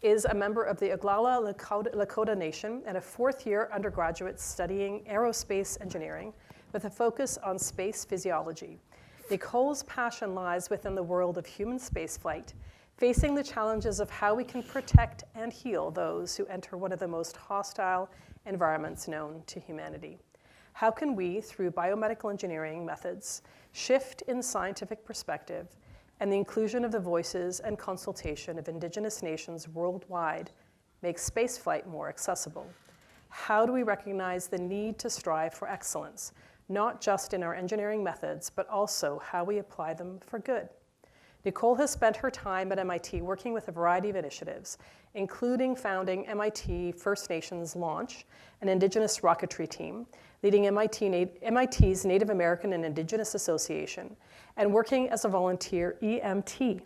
Is a member of the Oglala Lakota Nation and a fourth-year undergraduate studying aerospace engineering with a focus on space physiology. Nicole's passion lies within the world of human spaceflight, facing the challenges of how we can protect and heal those who enter one of the most hostile environments known to humanity. How can we, through biomedical engineering methods, shift in scientific perspective and the inclusion of the voices and consultation of Indigenous nations worldwide make spaceflight more accessible? How do we recognize the need to strive for excellence, not just in our engineering methods, but also how we apply them for good? Nicole has spent her time at MIT working with a variety of initiatives, including founding MIT First Nations Launch, an Indigenous rocketry team, leading MIT's Native American and Indigenous Association, and working as a volunteer EMT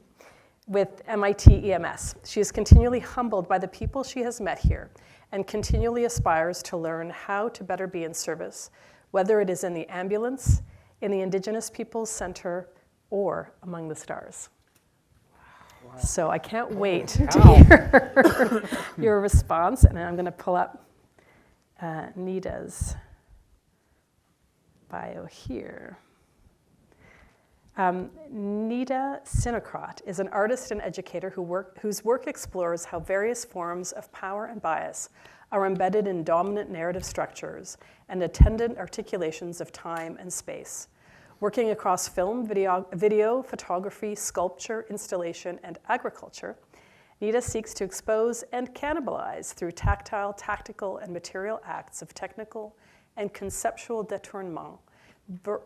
with MIT EMS. She is continually humbled by the people she has met here and continually aspires to learn how to better be in service, whether it is in the ambulance, in the Indigenous Peoples Center, or among the stars. Wow. So I can't wait to hear your response, and I'm going to pull up Nida's bio here. Ida Ely is an artist and educator whose work explores how various forms of power and bias are embedded in dominant narrative structures and attendant articulations of time and space. Working across film, video, photography, sculpture, installation, and agriculture, Ida seeks to expose and cannibalize through tactile, tactical, and material acts of technical and conceptual détournement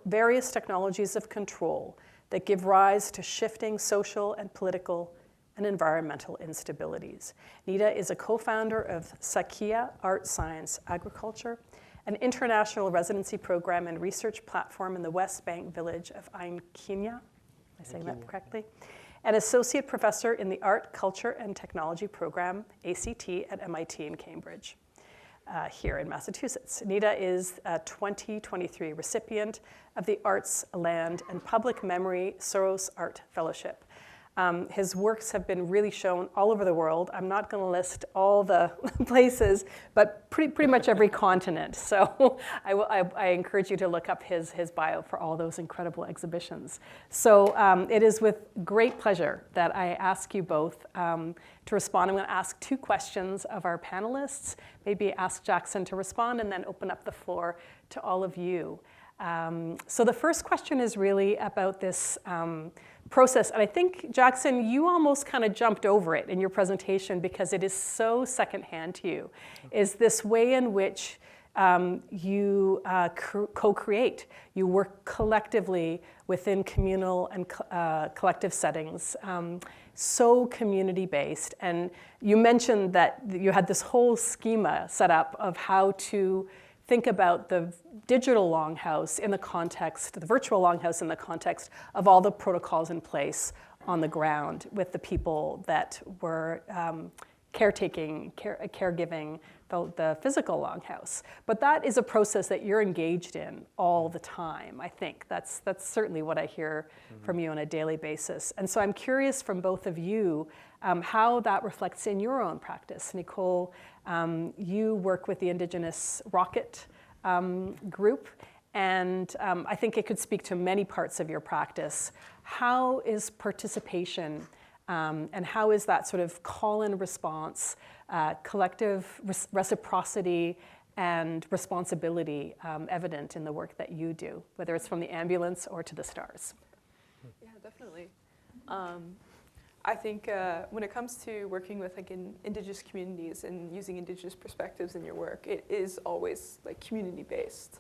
various technologies of control that give rise to shifting social and political and environmental instabilities. Ida is a co-founder of Sakia Art Science Agriculture, an international residency program and research platform in the West Bank village of Kanien'kehà. Am I saying that correctly? An associate professor in the Art, Culture, and Technology program, ACT, at MIT in Cambridge. Here in Massachusetts. Ida is a 2023 recipient of the Arts, Land, and Public Memory Soros Art Fellowship. His works have been really shown all over the world. I'm not going to list all the places, but pretty much every continent. So I encourage you to look up his bio for all those incredible exhibitions. So it is with great pleasure that I ask you both to respond. I'm going to ask 2 questions of our panelists, maybe ask Jackson to respond, and then open up the floor to all of you. So the first question is really about this process. And I think, Jackson, you almost kind of jumped over it in your presentation because it is so secondhand to you, is this way in which you co-create. You work collectively within communal and collective settings, so community-based. And you mentioned that you had this whole schema set up of how to think about the digital longhouse in the context, the virtual longhouse in the context of all the protocols in place on the ground with the people that were caregiving the physical longhouse. But that is a process that you're engaged in all the time, I think. That's certainly what I hear from you on a daily basis. And so I'm curious from both of you how that reflects in your own practice. Nicole, you work with the Indigenous Rocket group, and I think it could speak to many parts of your practice. How is participation and how is that sort of call-in response, collective reciprocity and responsibility evident in the work that you do, whether it's from the ambulance or to the stars? Yeah, definitely. I think when it comes to working with Indigenous communities and using Indigenous perspectives in your work, it is always community-based.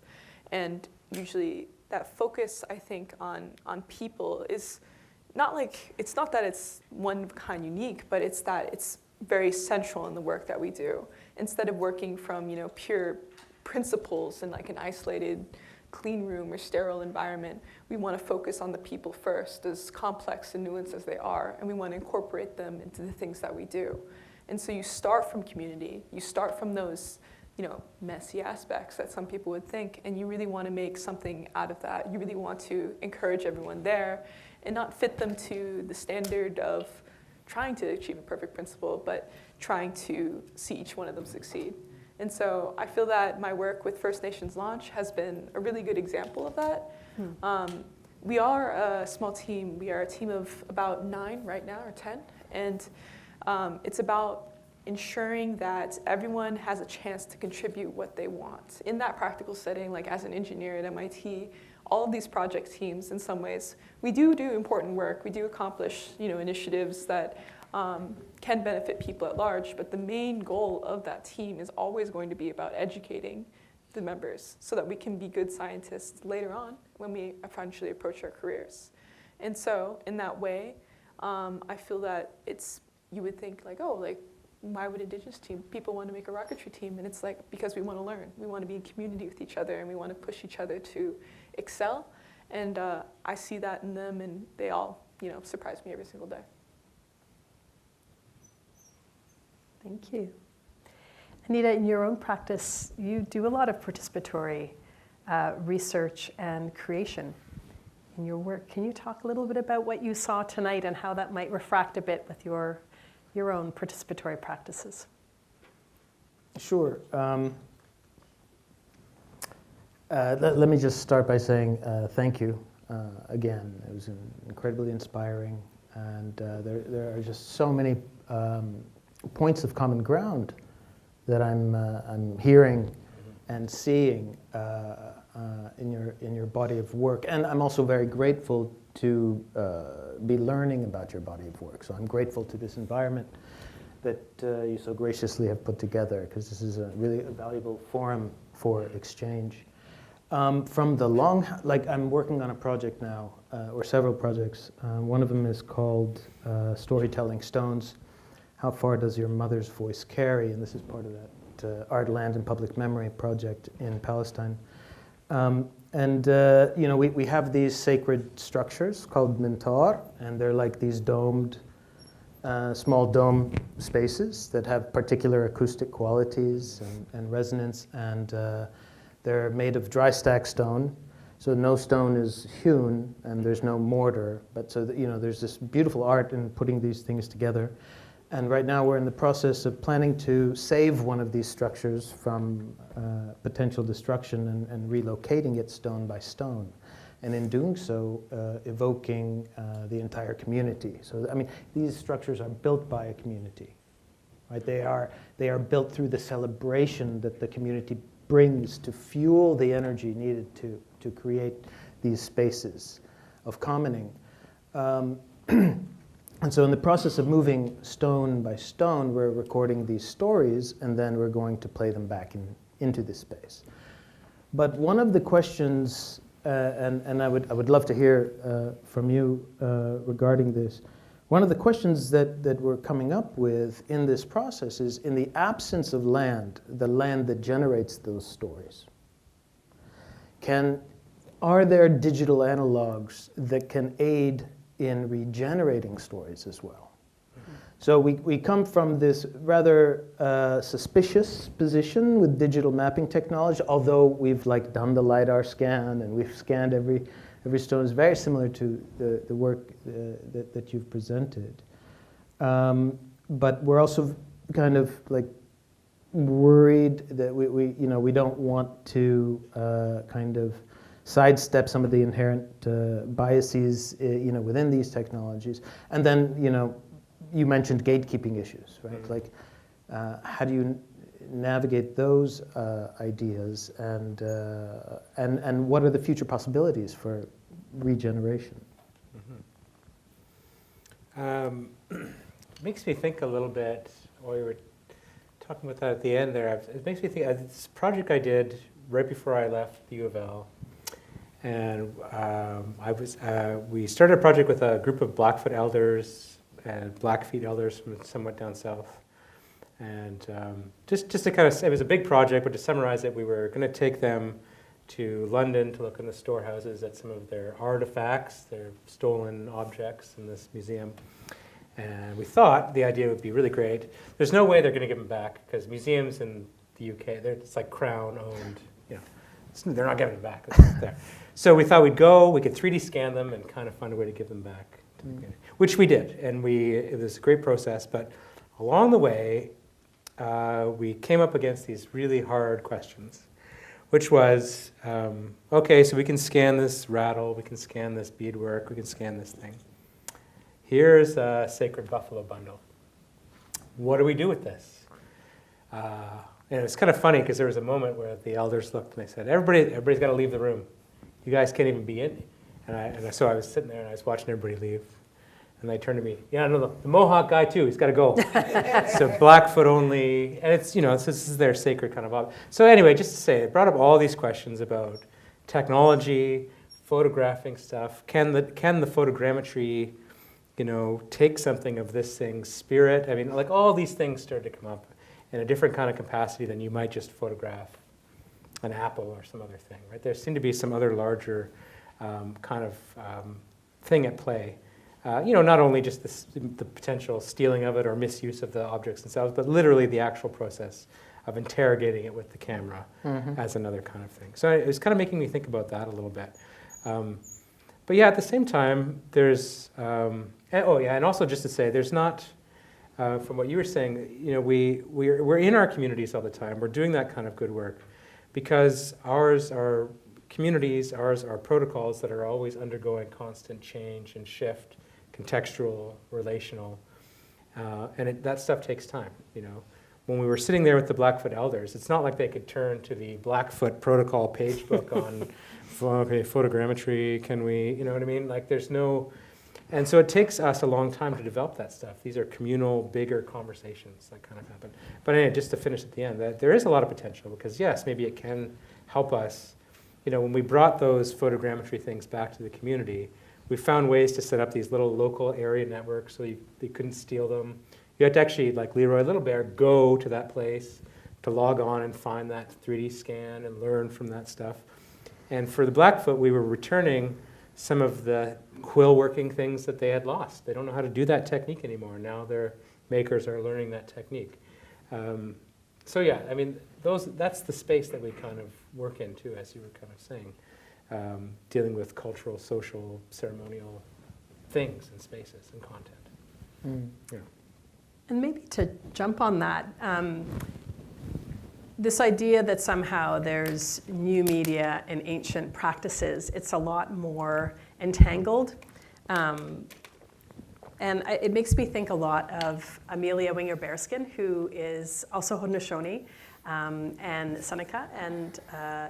And usually that focus, I think, on people is it's not that it's one kind unique, but it's that it's very central in the work that we do. Instead of working from pure principles in an isolated clean room or sterile environment, we want to focus on the people first, as complex and nuanced as they are, and we want to incorporate them into the things that we do. And so you start from community, you start from those messy aspects that some people would think, and you really want to make something out of that. You really want to encourage everyone there and not fit them to the standard of trying to achieve a perfect principle, but trying to see each one of them succeed. And so I feel that my work with First Nations Launch has been a really good example of that. We are a small team. We are a team of about 9 right now, or 10. And it's about ensuring that everyone has a chance to contribute what they want. In that practical setting, as an engineer at MIT, all of these project teams, in some ways, we do important work. We do accomplish, initiatives that can benefit people at large, but the main goal of that team is always going to be about educating the members so that we can be good scientists later on when we eventually approach our careers. And so, in that way, I feel that you would think like, oh, like, why would Indigenous people want to make a rocketry team? And it's like, because we want to learn. We want to be in community with each other, and we want to push each other to excel. And I see that in them, and they all, surprise me every single day. Thank you. Anita, in your own practice, you do a lot of participatory research and creation in your work. Can you talk a little bit about what you saw tonight and how that might refract a bit with your own participatory practices? Sure. Let me just start by saying thank you again. It was incredibly inspiring, and there are just so many points of common ground that I'm hearing and seeing in your body of work. And I'm also very grateful to be learning about your body of work. So I'm grateful to this environment that you so graciously have put together, because this is a really valuable forum for exchange. From the I'm working on a project now, or several projects. One of them is called Storytelling Stones. How far does your mother's voice carry? And this is part of that Art, Land, and Public Memory project in Palestine. We have these sacred structures called mintar, and they're like these domed, small dome spaces that have particular acoustic qualities and resonance, and they're made of dry stack stone, so no stone is hewn and there's no mortar, but so that, there's this beautiful art in putting these things together. And right now we're in the process of planning to save one of these structures from potential destruction and relocating it stone by stone. And in doing so, evoking the entire community. So, these structures are built by a community, right? They are built through the celebration that the community brings to fuel the energy needed to create these spaces of commoning. And so in the process of moving stone by stone, we're recording these stories, and then we're going to play them back into this space. But one of the questions, and I would love to hear from you regarding this, one of the questions that we're coming up with in this process is, in the absence of land, the land that generates those stories, are there digital analogs that can aid in regenerating stories as well? Mm-hmm. So we come from this rather suspicious position with digital mapping technology, although we've done the LiDAR scan and we've scanned every stone. Is very similar to the work that you've presented. But we're also kind of worried that we don't want to kind of sidestep some of the inherent biases within these technologies. And then you mentioned gatekeeping issues, right? Mm-hmm. How do you navigate those ideas, and what are the future possibilities for regeneration? Mm-hmm. Makes me think a little bit, while you were talking about that at the end there, it makes me think of this project I did right before I left the U of L. And we started a project with a group of Blackfoot elders and Blackfeet elders from somewhat down south. And just to kind of, it was a big project, but to summarize it, we were going to take them to London to look in the storehouses at some of their artifacts, their stolen objects in this museum. And we thought the idea would be really great. There's no way they're going to give them back, because museums in the UK, it's like Crown-owned, they're not giving them back. It's there. So we thought we could 3D scan them and kind of find a way to give them back to the community, which we did. And it was a great process, but along the way, we came up against these really hard questions, which was, okay, so we can scan this rattle, we can scan this beadwork, we can scan this thing. Here's a sacred buffalo bundle. What do we do with this? And it's kind of funny, because there was a moment where the elders looked and they said, everybody's got to leave the room. You guys can't even be in. So I was sitting there and I was watching everybody leave. And they turned to me, the Mohawk guy too, he's got to go. So Blackfoot only, and it's, this is their sacred kind of object. So anyway, just to say, it brought up all these questions about technology, photographing stuff. Can the photogrammetry take something of this thing's spirit. I mean, like all these things started to come up in a different kind of capacity than you might just photograph an apple or some other thing, right? There seemed to be some other larger kind of thing at play. Not only just the potential stealing of it or misuse of the objects themselves, but literally the actual process of interrogating it with the camera as another kind of thing. So it was kind of making me think about that a little bit. But yeah, at the same time, there's, and also just to say, there's not, from what you were saying, we're in our communities all the time. We're doing that kind of good work because ours are communities, ours are protocols that are always undergoing constant change and shift, contextual, relational, and that stuff takes time, When we were sitting there with the Blackfoot elders, it's not like they could turn to the Blackfoot protocol page book on, okay, photogrammetry, can we, you know what I mean? Like there's no, and so it takes us a long time to develop that stuff. These are communal, bigger conversations that kind of happen. But anyway, just to finish at the end, that there is a lot of potential because yes, maybe it can help us. When we brought those photogrammetry things back to the community, we found ways to set up these little local area networks so they couldn't steal them. You had to actually, like Leroy Little Bear, go to that place to log on and find that 3D scan and learn from that stuff. And for the Blackfoot, we were returning some of the quill working things that they had lost. They don't know how to do that technique anymore. Now their makers are learning that technique. So yeah, I mean, that's the space that we kind of work in too, as you were kind of saying, dealing with cultural, social, ceremonial things and spaces and content. Yeah. And maybe to jump on that, this idea that somehow there's new media and ancient practices, it's a lot more entangled. And it makes me think a lot of Amelia Winger-Bearskin, who is also Haudenosaunee and Seneca, and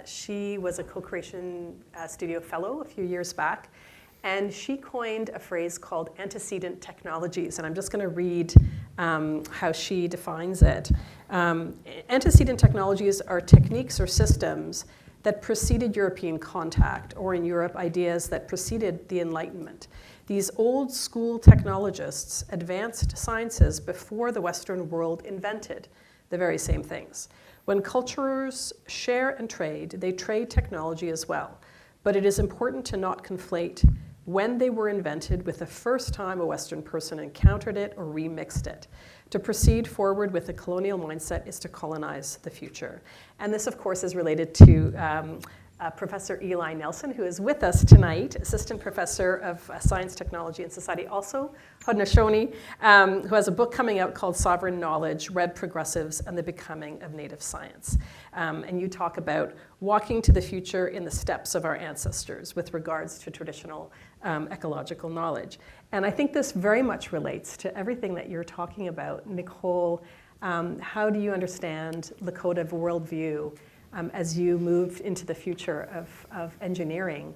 she was a co-creation studio fellow a few years back. And she coined a phrase called antecedent technologies, and I'm just going to read how she defines it. Antecedent technologies are techniques or systems that preceded European contact, or in Europe, ideas that preceded the Enlightenment. These old school technologists advanced sciences before the Western world invented the very same things. When cultures share and trade, they trade technology as well. But it is important to not conflate when they were invented with the first time a Western person encountered it or remixed it. To proceed forward with a colonial mindset is to colonize the future. And this, of course, is related to Professor Eli Nelson, who is with us tonight, Assistant Professor of Science, Technology, and Society, also Haudenosaunee, who has a book coming out called Sovereign Knowledge, Red Progressives and the Becoming of Native Science. And you talk about walking to the future in the steps of our ancestors with regards to traditional ecological knowledge. And I think this very much relates to everything that you're talking about. Nicole, how do you understand Lakota worldview as you moved into the future of engineering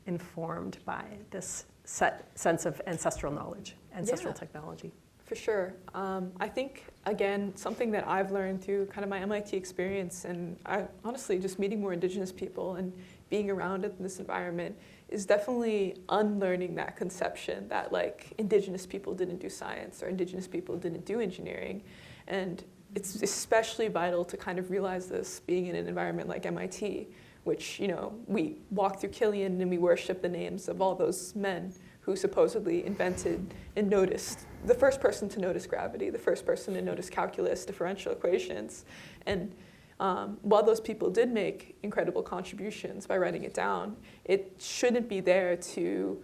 informed by this sense of ancestral knowledge, ancestral technology? For sure. I think, again, something that I've learned through kind of my MIT experience and honestly just meeting more Indigenous people and being around in this environment is definitely unlearning that conception that like Indigenous people didn't do science or Indigenous people didn't do engineering. And it's especially vital to kind of realize this being in an environment like MIT, which, we walk through Killian and we worship the names of all those men who supposedly invented and noticed, the first person to notice gravity, the first person to notice calculus, differential equations. And while those people did make incredible contributions by writing it down, it shouldn't be there to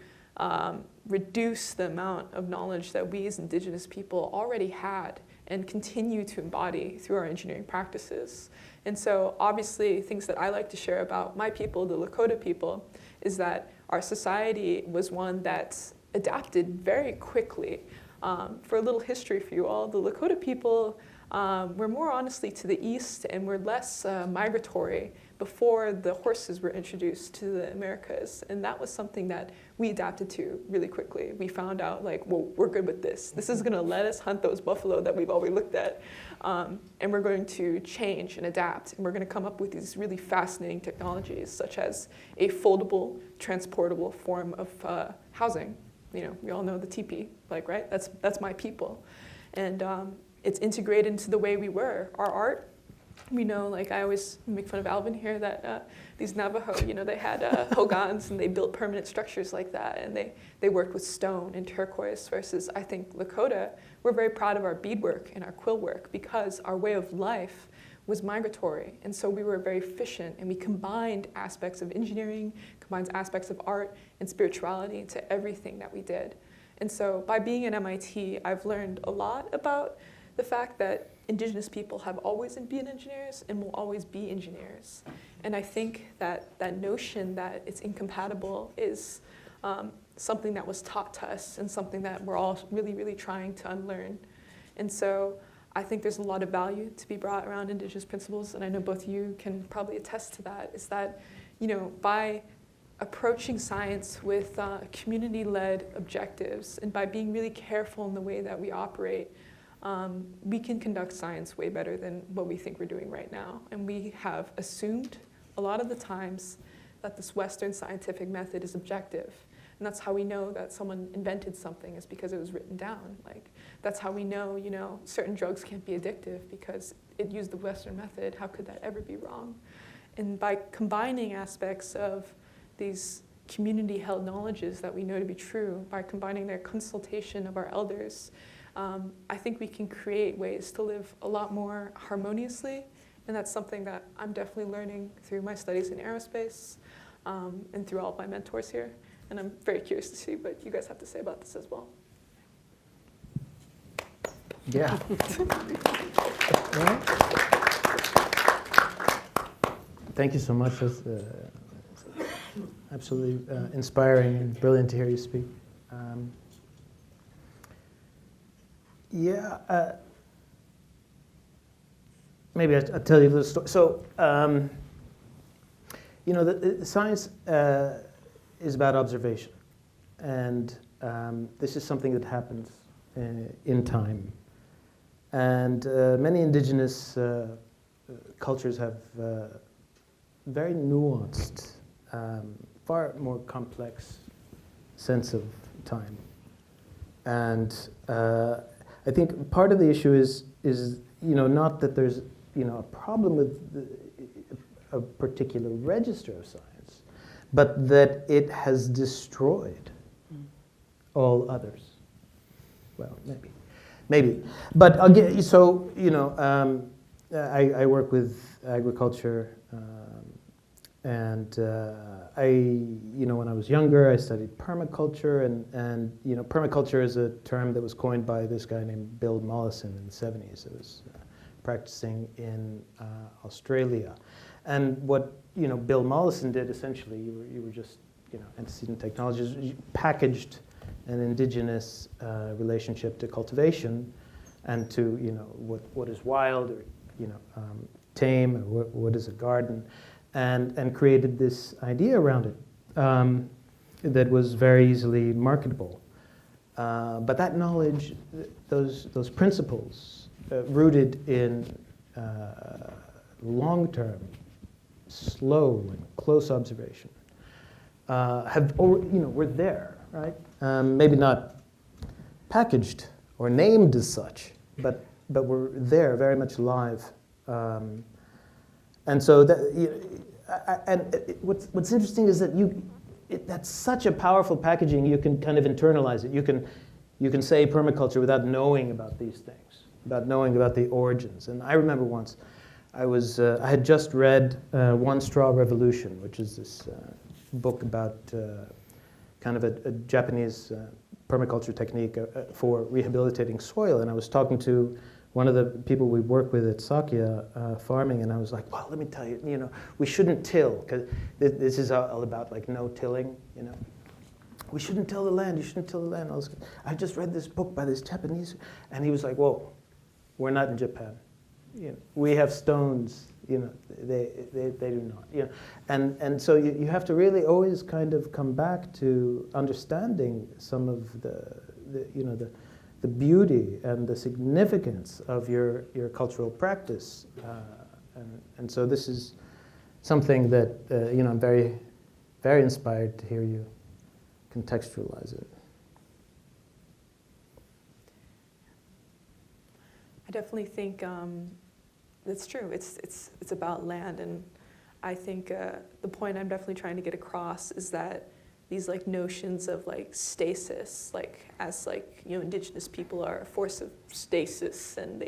reduce the amount of knowledge that we as Indigenous people already had and continue to embody through our engineering practices. And so obviously things that I like to share about my people, the Lakota people, is that our society was one that adapted very quickly. For a little history for you all, the Lakota people were more honestly to the east and were less migratory before the horses were introduced to the Americas. And that was something that we adapted to really quickly. We found out like, well, we're good with this. This is gonna let us hunt those buffalo that we've always looked at. And we're going to change and adapt. And we're gonna come up with these really fascinating technologies, such as a foldable, transportable form of housing. we all know the teepee, like, right? That's my people. And it's integrated into the way we were. Our art, we know, like I always make fun of Alvin here, that these Navajo, they had hogans and they built permanent structures like that, and they worked with stone and turquoise, versus I think Lakota, we're very proud of our beadwork and our quill work because our way of life was migratory, and so we were very efficient, and we combined aspects of engineering, combined aspects of art and spirituality into everything that we did. And so by being at MIT, I've learned a lot about the fact that Indigenous people have always been engineers and will always be engineers. And I think that that notion that it's incompatible is something that was taught to us and something that we're all really, really trying to unlearn. And so I think there's a lot of value to be brought around Indigenous principles, and I know both of you can probably attest to that, is that, by approaching science with community-led objectives and by being really careful in the way that we operate, we can conduct science way better than what we think we're doing right now. And we have assumed a lot of the times that this Western scientific method is objective. And that's how we know that someone invented something, is because it was written down. Like, that's how we know, certain drugs can't be addictive because it used the Western method. How could that ever be wrong? And by combining aspects of these community-held knowledges that we know to be true, by combining their consultation of our elders, I think we can create ways to live a lot more harmoniously. And that's something that I'm definitely learning through my studies in aerospace and through all of my mentors here. And I'm very curious to see what you guys have to say about this as well. Yeah. Thank you so much. That's absolutely inspiring and brilliant to hear you speak. Maybe I'll tell you a little story. So, the science is about observation. And this is something that happens in time. And many indigenous cultures have very nuanced, far more complex sense of time. And I think part of the issue is not that there's a problem with a particular register of science, but that it has destroyed all others. Well, maybe. But again, so I work with agriculture, and when I was younger, I studied permaculture, and permaculture is a term that was coined by this guy named Bill Mollison in the 70s. It was practicing in Australia, and what Bill Mollison did essentially, you were just antecedent technologies, you packaged an indigenous relationship to cultivation and to what is wild or tame, or what is a garden, and created this idea around it that was very easily marketable. But that knowledge, those principles, rooted in long-term, slow and close observation, were there, right? Maybe not packaged or named as such, but were there, very much alive. And so what's interesting is that that's such a powerful packaging. You can kind of internalize it. You can say permaculture without knowing about these things, without knowing about the origins. And I remember once I had just read One Straw Revolution, which is this book about kind of a Japanese permaculture technique for rehabilitating soil. And I was talking to one of the people we work with at Sakya farming, and I was like, well, let me tell you, we shouldn't till, because this is all about like no tilling, We shouldn't till the land, you shouldn't till the land. I just read this book by this Japanese, and he was like, whoa, we're not in Japan. We have stones, they do not. And so you have to really always kind of come back to understanding some of the beauty and the significance of your cultural practice. And so this is something that, I'm very, very inspired to hear you contextualize it. definitely think that's true. It's about land, and I think the point I'm definitely trying to get across is that these like notions of like stasis, like as like, you know, indigenous people are a force of stasis, and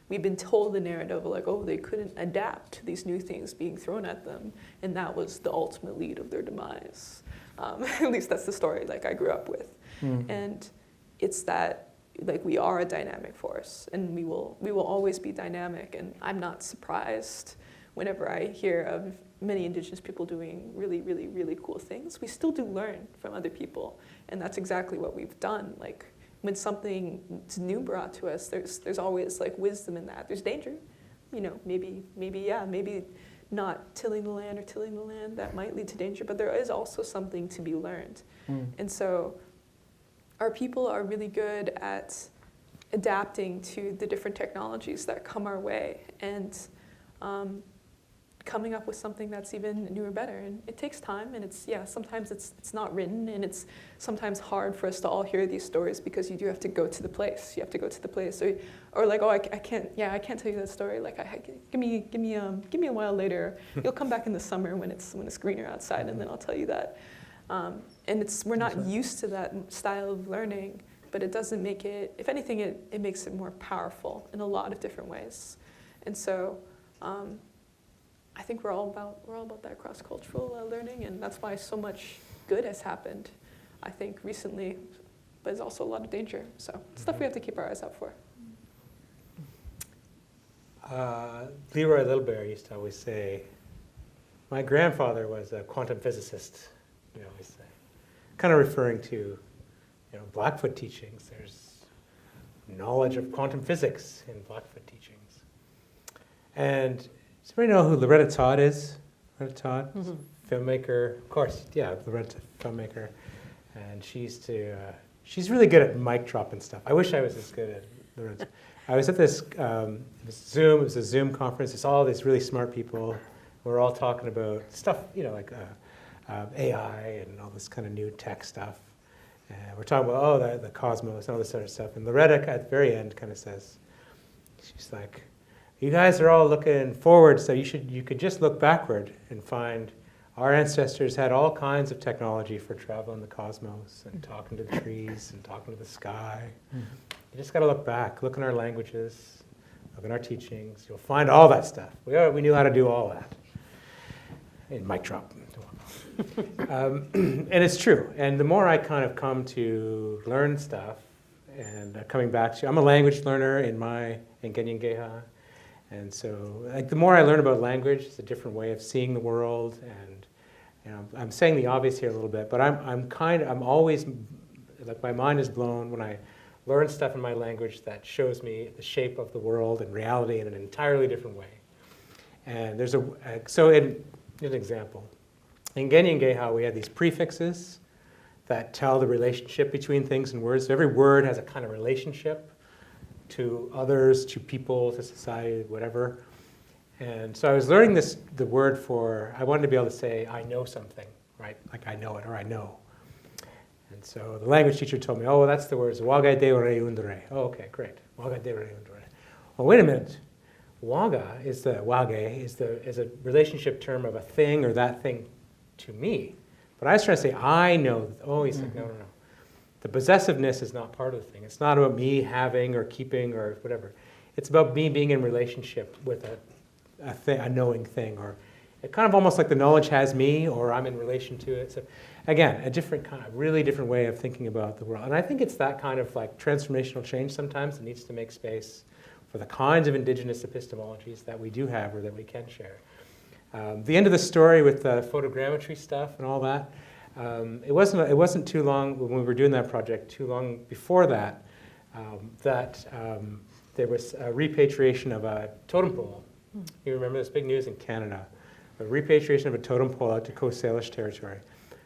we've been told the narrative of like, oh, they couldn't adapt to these new things being thrown at them, and that was the ultimate lead of their demise. At least that's the story like I grew up with. And it's that like we are a dynamic force, and we will always be dynamic. And I'm not surprised whenever I hear of many indigenous people doing really, really, really cool things. We still do learn from other people, and that's exactly what we've done. Like when something's new brought to us, there's always like wisdom in that. There's danger, you know. Maybe not tilling the land or tilling the land, that might lead to danger, but there is also something to be learned. And so our people are really good at adapting to the different technologies that come our way, and coming up with something that's even newer, better. And it takes time, and sometimes it's not written, and it's sometimes hard for us to all hear these stories because you do have to go to the place. You have to go to the place, or like, oh, I can't tell you that story. Like, give me a while later. You'll come back in the summer when it's greener outside, and then I'll tell you that. And we're not used to that style of learning, but it doesn't make it. If anything, it makes it more powerful in a lot of different ways. And so. I think we're all about that cross-cultural learning, and that's why so much good has happened, I think, recently, but there's also a lot of danger. So stuff we have to keep our eyes out for. Leroy Littlebear used to always say, my grandfather was a quantum physicist, we always say. Kind of referring to, Blackfoot teachings. There's knowledge of quantum physics in Blackfoot teachings. And does anybody know who Loretta Todd is? Loretta Todd, filmmaker, of course, Loretta, filmmaker. And she's really good at mic drop and stuff. I wish I was as good at Loretta. I was at this Zoom, it was a Zoom conference. It's all these really smart people. We're all talking about stuff, like AI and all this kind of new tech stuff. And we're talking about, the cosmos and all this sort of stuff. And Loretta at the very end kind of says, she's like, you guys are all looking forward, so you could just look backward and find our ancestors had all kinds of technology for traveling the cosmos and talking to the trees and talking to the sky. You just got to look back, look in our languages, look in our teachings. You'll find all that stuff. We knew how to do all that. And mic drop. And it's true. And the more I kind of come to learn stuff, and coming back to, I'm a language learner in Kanien'kehà. And so, the more I learn about language, it's a different way of seeing the world. And I'm saying the obvious here a little bit, but I'm always, like, my mind is blown when I learn stuff in my language that shows me the shape of the world and reality in an entirely different way. And here's an example. In Kanien'kehà, we have these prefixes that tell the relationship between things and words. So every word has a kind of relationship to others, to people, to society, whatever. And so I was learning the word for, I wanted to be able to say, I know something, right? Like I know it, or I know. And so the language teacher told me, that's the words, waga de re undre. Oh, okay, great. Waga de re undre. Well, wait a minute. Waga is a relationship term of a thing or that thing to me. But I was trying to say, I know. Oh, he's like, no. The possessiveness is not part of the thing. It's not about me having or keeping or whatever. It's about me being in relationship with a knowing thing, or it kind of almost like the knowledge has me, or I'm in relation to it. So again, a really different way of thinking about the world. And I think it's that kind of like transformational change sometimes that needs to make space for the kinds of indigenous epistemologies that we do have or that we can share. The end of the story with the photogrammetry stuff and all that, it wasn't too long when we were doing that project, too long before that, there was a repatriation of a totem pole. You remember this big news in Canada, a repatriation of a totem pole out to Coast Salish territory.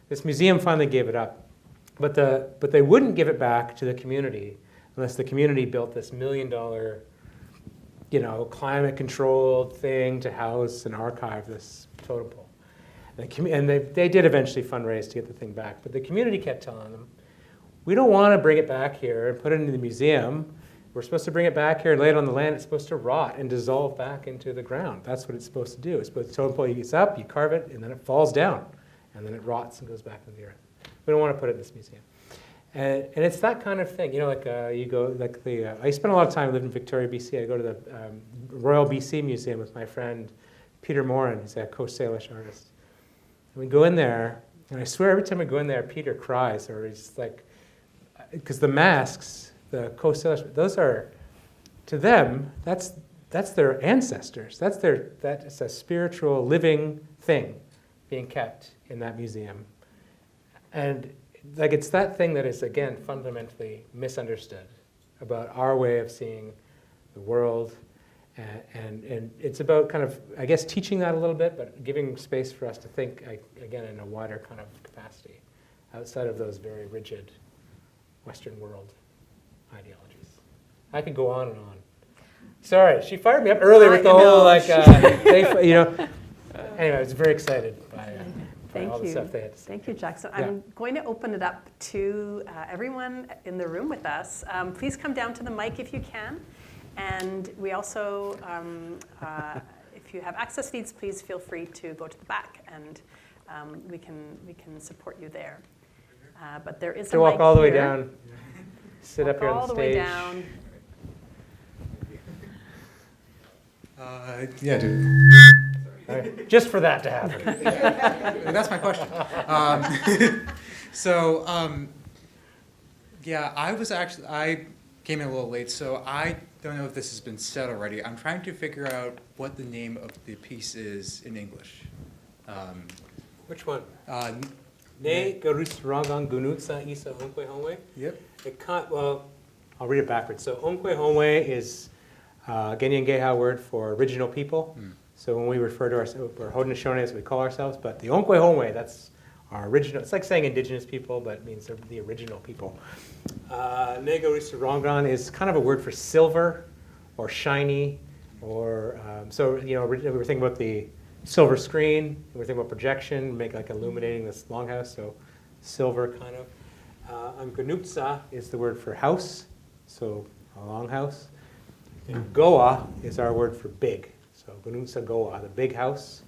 This museum finally gave it up, but they wouldn't give it back to the community unless the community built this $1 million, climate-controlled thing to house and archive this totem pole. And they did eventually fundraise to get the thing back, but the community kept telling them, we don't want to bring it back here and put it into the museum we're supposed to bring it back here and lay it on the land. It's supposed to rot and dissolve back into the ground. That's what it's supposed to do. It's supposed to, totem pole gets up, you carve it, and then it falls down. And then it rots and goes back into the earth. We don't want to put it in this museum. And it's that kind of thing. You know, like you go, like I spent a lot of time living in Victoria, BC. I go to the Royal BC Museum with my friend Peter Moran. He's a Coast Salish artist. And we go in there, and I swear every time we go in there, Peter cries, or he's like, because the masks, the Coast Salish, those are, to them, that's their ancestors. That's a spiritual living thing being kept in that museum. And like it's that thing that is, again, fundamentally misunderstood about our way of seeing the world. And it's about kind of, I guess, teaching that a little bit, but giving space for us to think, again, in a wider kind of capacity, outside of those very rigid Western world ideologies. I could go on and on. Sorry, she fired me up earlier with the whole, like, you know. Anyway, I was very excited by all the stuff they had to say. Thank you, Jackson. Yeah. I'm going to open it up to everyone in the room with us. Please come down to the mic if you can. And we also, if you have access needs, please feel free to go to the back, and we can support you there. But there is a To walk mic all the way here. down, sit up here on all the the way stage. down. Yeah, dude. Right. Just for that to happen. That's my question. Yeah, I came in a little late, so I don't know if this has been said already. I'm trying to figure out what the name of the piece is in English. Which one? Ne- Garusrangan Gunutsa Isa Onkwehonwe. Yep. It can't, well, I'll read it backwards. So Onkwehonwe is Kanien'kehà word for original people. So when we refer to ourselves, we're Haudenosaunee as we call ourselves, but the Onkwehonwe, that's our original. It's like saying indigenous people, but it means they're the original people. Ne Garusrangan is kind of a word for silver or shiny, or so you know. Originally we were thinking about the silver screen. We were thinking about projection, make like illuminating this longhouse. So silver kind of. Gunutsa is the word for house, so a longhouse. And goa is our word for big. So Gununsa-kówa, the big house.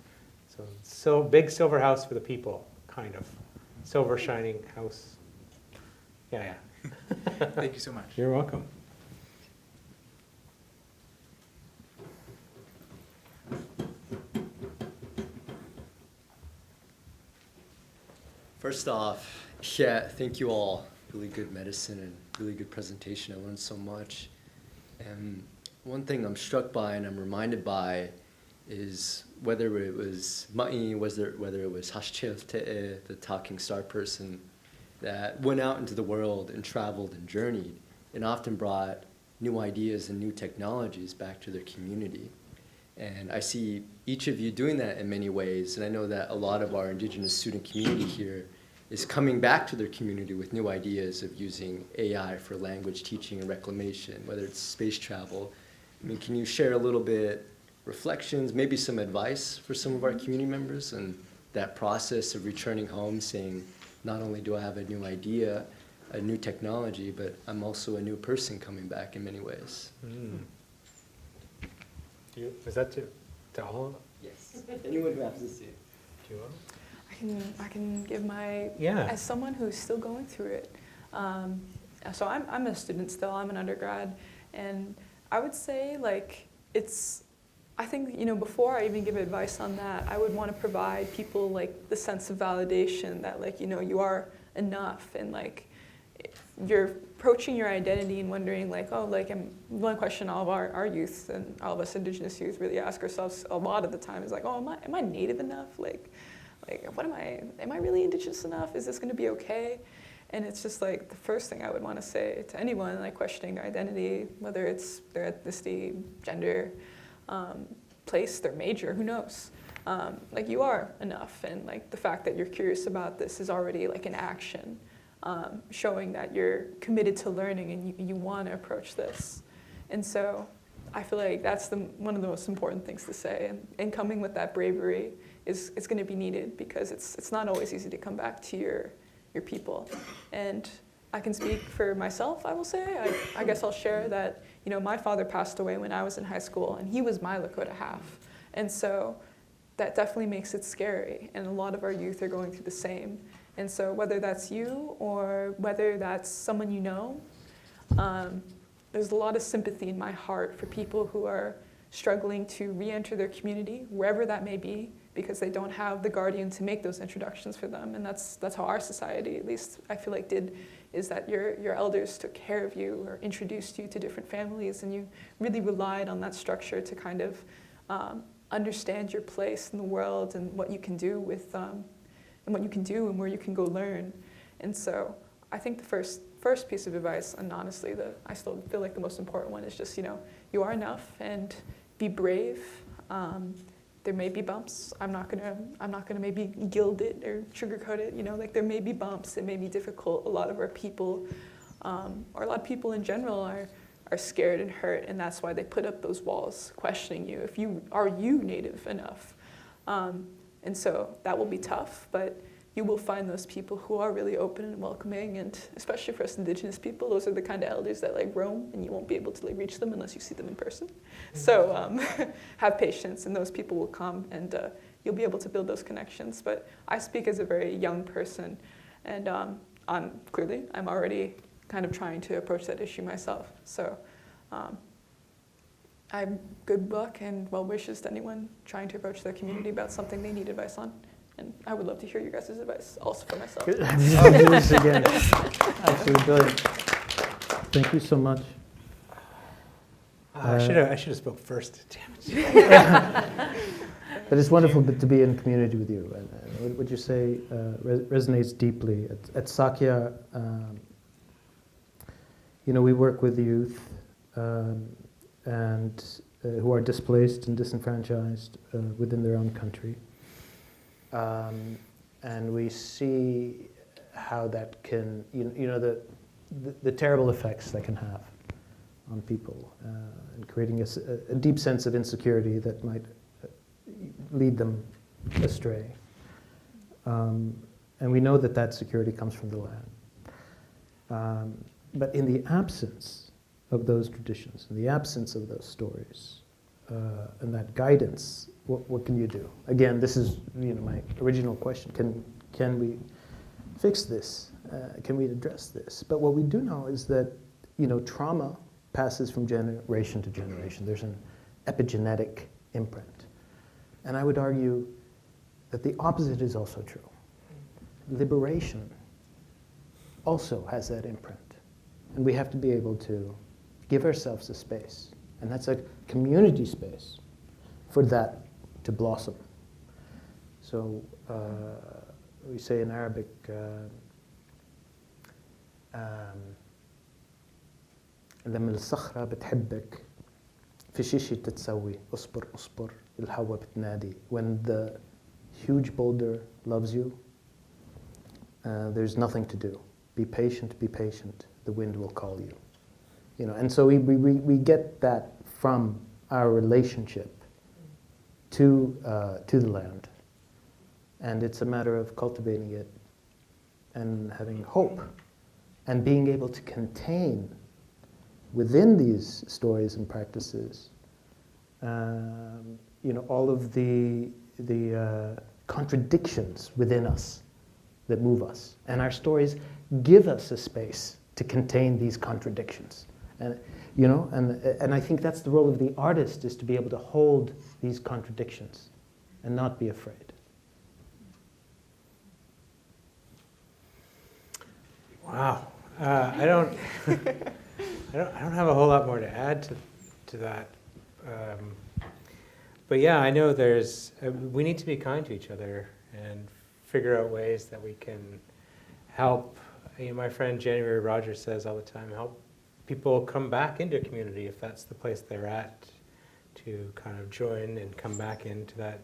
So big silver house for the people, kind of. Silver shining house. Yeah. Thank you so much. You're welcome. First off, yeah, thank you all. Really good medicine and really good presentation. I learned so much. And one thing I'm struck by and I'm reminded by is whether it was Ma'i, whether it was Hashchel Te'e, the talking star person, that went out into the world and traveled and journeyed and often brought new ideas and new technologies back to their community. And I see each of you doing that in many ways, and I know that a lot of our indigenous student community here is coming back to their community with new ideas of using AI for language teaching and reclamation, whether it's space travel. I mean, can you share a little bit reflections, maybe some advice for some of our community members and that process of returning home saying, not only do I have a new idea, a new technology, but I'm also a new person coming back in many ways. Is that to all of us? Yes. Anyone who happens to see it. Do you want? I can give my, Yeah. as someone who's still going through it. So I'm a student still, I'm an undergrad, and I would say like I think, you know, before I even give advice on that, I would want to provide people like the sense of validation that like, you know, you are enough, and like you're approaching your identity and wondering like, oh, like one question all of our youth and all of us indigenous youth really ask ourselves a lot of the time is like, oh, am I native enough? Like what am I really indigenous enough? Is this going to be okay? And it's just like the first thing I would want to say to anyone like questioning their identity, whether it's their ethnicity, gender, place, their major, who knows? Like you are enough, and like the fact that you're curious about this is already like an action, showing that you're committed to learning and you want to approach this. And so I feel like that's one of the most important things to say, and coming with that bravery is going to be needed, because it's not always easy to come back to your people. And I can speak for myself, I will say. I guess I'll share that, you know, my father passed away when I was in high school, and he was my Lakota half. And so that definitely makes it scary, and a lot of our youth are going through the same. And so whether that's you or whether that's someone you know, there's a lot of sympathy in my heart for people who are struggling to re-enter their community, wherever that may be, because they don't have the guardian to make those introductions for them. And that's how our society, at least I feel like, did, is that your elders took care of you or introduced you to different families, and you really relied on that structure to kind of understand your place in the world and what you can do with, and what you can do and where you can go learn. And so I think the first piece of advice, and honestly, I still feel like the most important one, is just, you know, you are enough, and be brave. There may be bumps. I'm not gonna maybe gild it or sugarcoat it. You know, like there may be bumps. It may be difficult. A lot of our people, or a lot of people in general, are scared and hurt, and that's why they put up those walls, questioning you. Are you Native enough? And so that will be tough, but you will find those people who are really open and welcoming, and especially for us Indigenous people, those are the kind of elders that like roam, and you won't be able to like reach them unless you see them in person. So have patience, and those people will come, and you'll be able to build those connections. But I speak as a very young person, and I'm already kind of trying to approach that issue myself. So I'm good luck and well wishes to anyone trying to approach their community about something they need advice on. And I would love to hear your guys' advice, also for myself. I'll do this again. Absolutely brilliant. Thank you so much. I should have spoke first. Damn it. But it's wonderful to be in community with you. And what you say resonates deeply. At Sakya, you know, we work with youth and who are displaced and disenfranchised within their own country. And we see how that can, you know, the terrible effects that can have on people, and creating a deep sense of insecurity that might lead them astray. And we know that security comes from the land. But in the absence of those traditions, in the absence of those stories, and that guidance, what can you do? Again, this is, you know, my original question. Can we fix this? Can we address this? But what we do know is that, you know, trauma passes from generation to generation. There's an epigenetic imprint. And I would argue that the opposite is also true. Liberation also has that imprint. And we have to be able to give ourselves a space. And that's a community space for that to blossom. So we say in Arabic, لما الصخرة بتحبك في شي تتسوي اصبر اصبر الهوا بتنادي. When the huge boulder loves you, there's nothing to do. Be patient, the wind will call you. You know, and so we get that from our relationship to the land. And it's a matter of cultivating it and having hope and being able to contain within these stories and practices, you know, all of the contradictions within us that move us. And our stories give us a space to contain these contradictions. And, you know, and I think that's the role of the artist, is to be able to hold these contradictions and not be afraid. Wow. I don't have a whole lot more to add to that. But yeah, I know we need to be kind to each other and figure out ways that we can help. You know, my friend January Rogers says all the time, help people come back into community if that's the place they're at, to kind of join and come back into that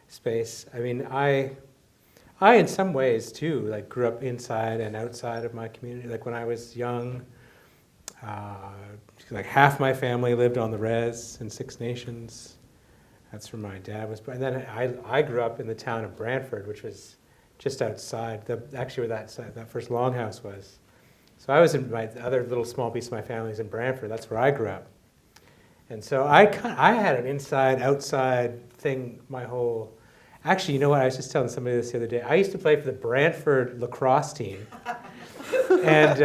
space. I mean, I in some ways too, like, grew up inside and outside of my community. Like, when I was young, like half my family lived on the res in Six Nations. That's where my dad was. And then I grew up in the town of Brantford, which was just outside, actually where that first longhouse was. So I was in my other little small piece of my family is in Brantford. That's where I grew up. And so I had an inside-outside thing my whole... Actually, you know what? I was just telling somebody this the other day. I used to play for the Brantford lacrosse team. And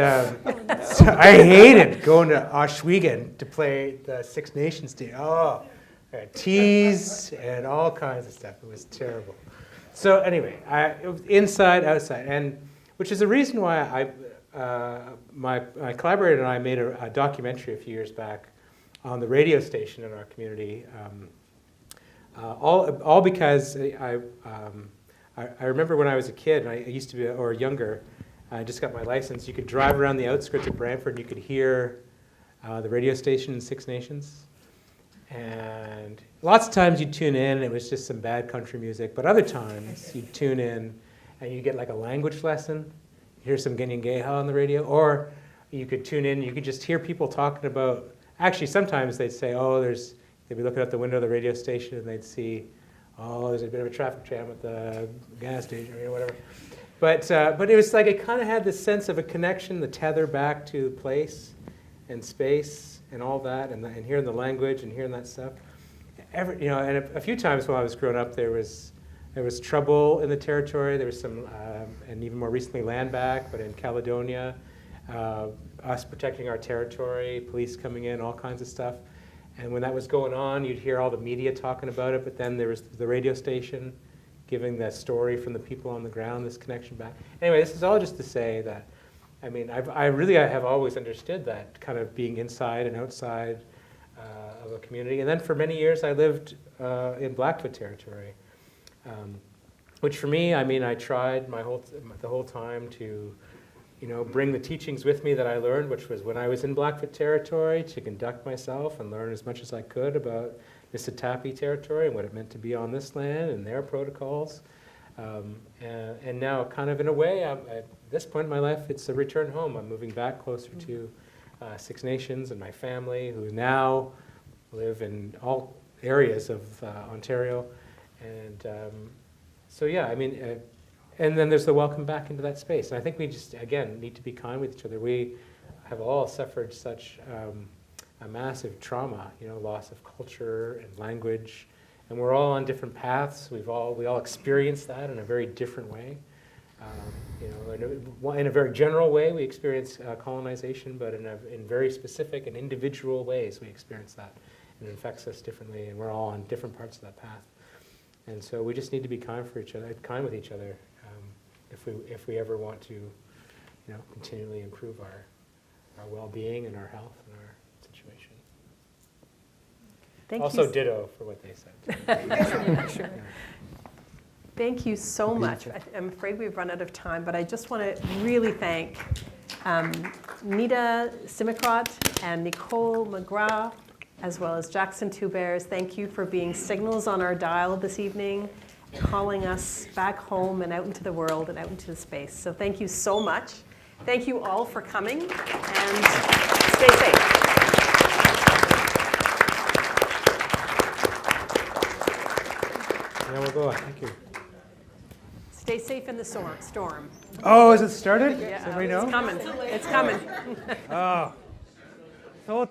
so I hated going to Ohsweken to play the Six Nations team. Oh, I had teased and all kinds of stuff. It was terrible. So anyway, it was inside, outside, and which is the reason why my collaborator and I made a documentary a few years back on the radio station in our community. All because I remember when I was a kid, and I used to be, or younger, I just got my license. You could drive around the outskirts of Brantford, and you could hear the radio station in Six Nations. And lots of times you'd tune in, and it was just some bad country music. But other times you'd tune in, and you get like a language lesson. You hear some Kanien'kehà on the radio, or you could tune in. You could just hear people talking about. Actually, sometimes they'd say, they'd be looking out the window of the radio station, and they'd see, there's a bit of a traffic jam at the gas station or whatever. But it was like it kind of had this sense of a connection, the tether back to place and space and all that, and hearing the language and hearing that stuff. And a few times while I was growing up, there was trouble in the territory. There was some, and even more recently, land back, but in Caledonia, us protecting our territory, police coming in, all kinds of stuff. And when that was going on, you'd hear all the media talking about it, but then there was the radio station giving that story from the people on the ground, this connection back. Anyway, this is all just to say that, I have always understood that kind of being inside and outside of a community. And then for many years, I lived in Blackfoot territory, which for me, I tried the whole time to, bring the teachings with me that I learned, which was when I was in Blackfoot territory, to conduct myself and learn as much as I could about Nisitapi territory and what it meant to be on this land and their protocols. And now, kind of in a way, at this point in my life, it's a return home. I'm moving back closer to Six Nations and my family, who now live in all areas of Ontario. And and then there's the welcome back into that space. And I think we just, again, need to be kind with each other. We have all suffered such a massive trauma, loss of culture and language. And we're all on different paths. We all experience that in a very different way. In a very general way, we experience colonization, but in very specific and individual ways, we experience that. And it affects us differently, and we're all on different parts of that path. And so we just need to be kind with each other, if we ever want to, continually improve our well-being and our health and our situation. Also, ditto for what they said. Sure. Thank you so much. I'm afraid we've run out of time, but I just want to really thank Ida Ely and Nicole McGrath, as well as Jackson 2bears. Thank you for being signals on our dial this evening, calling us back home and out into the world and out into the space. So thank you so much. Thank you all for coming, and stay safe. Yeah, we'll go. Thank you. Stay safe in the storm. Oh, is it started? Yeah, Does everybody know? It's coming. It's coming. Oh. So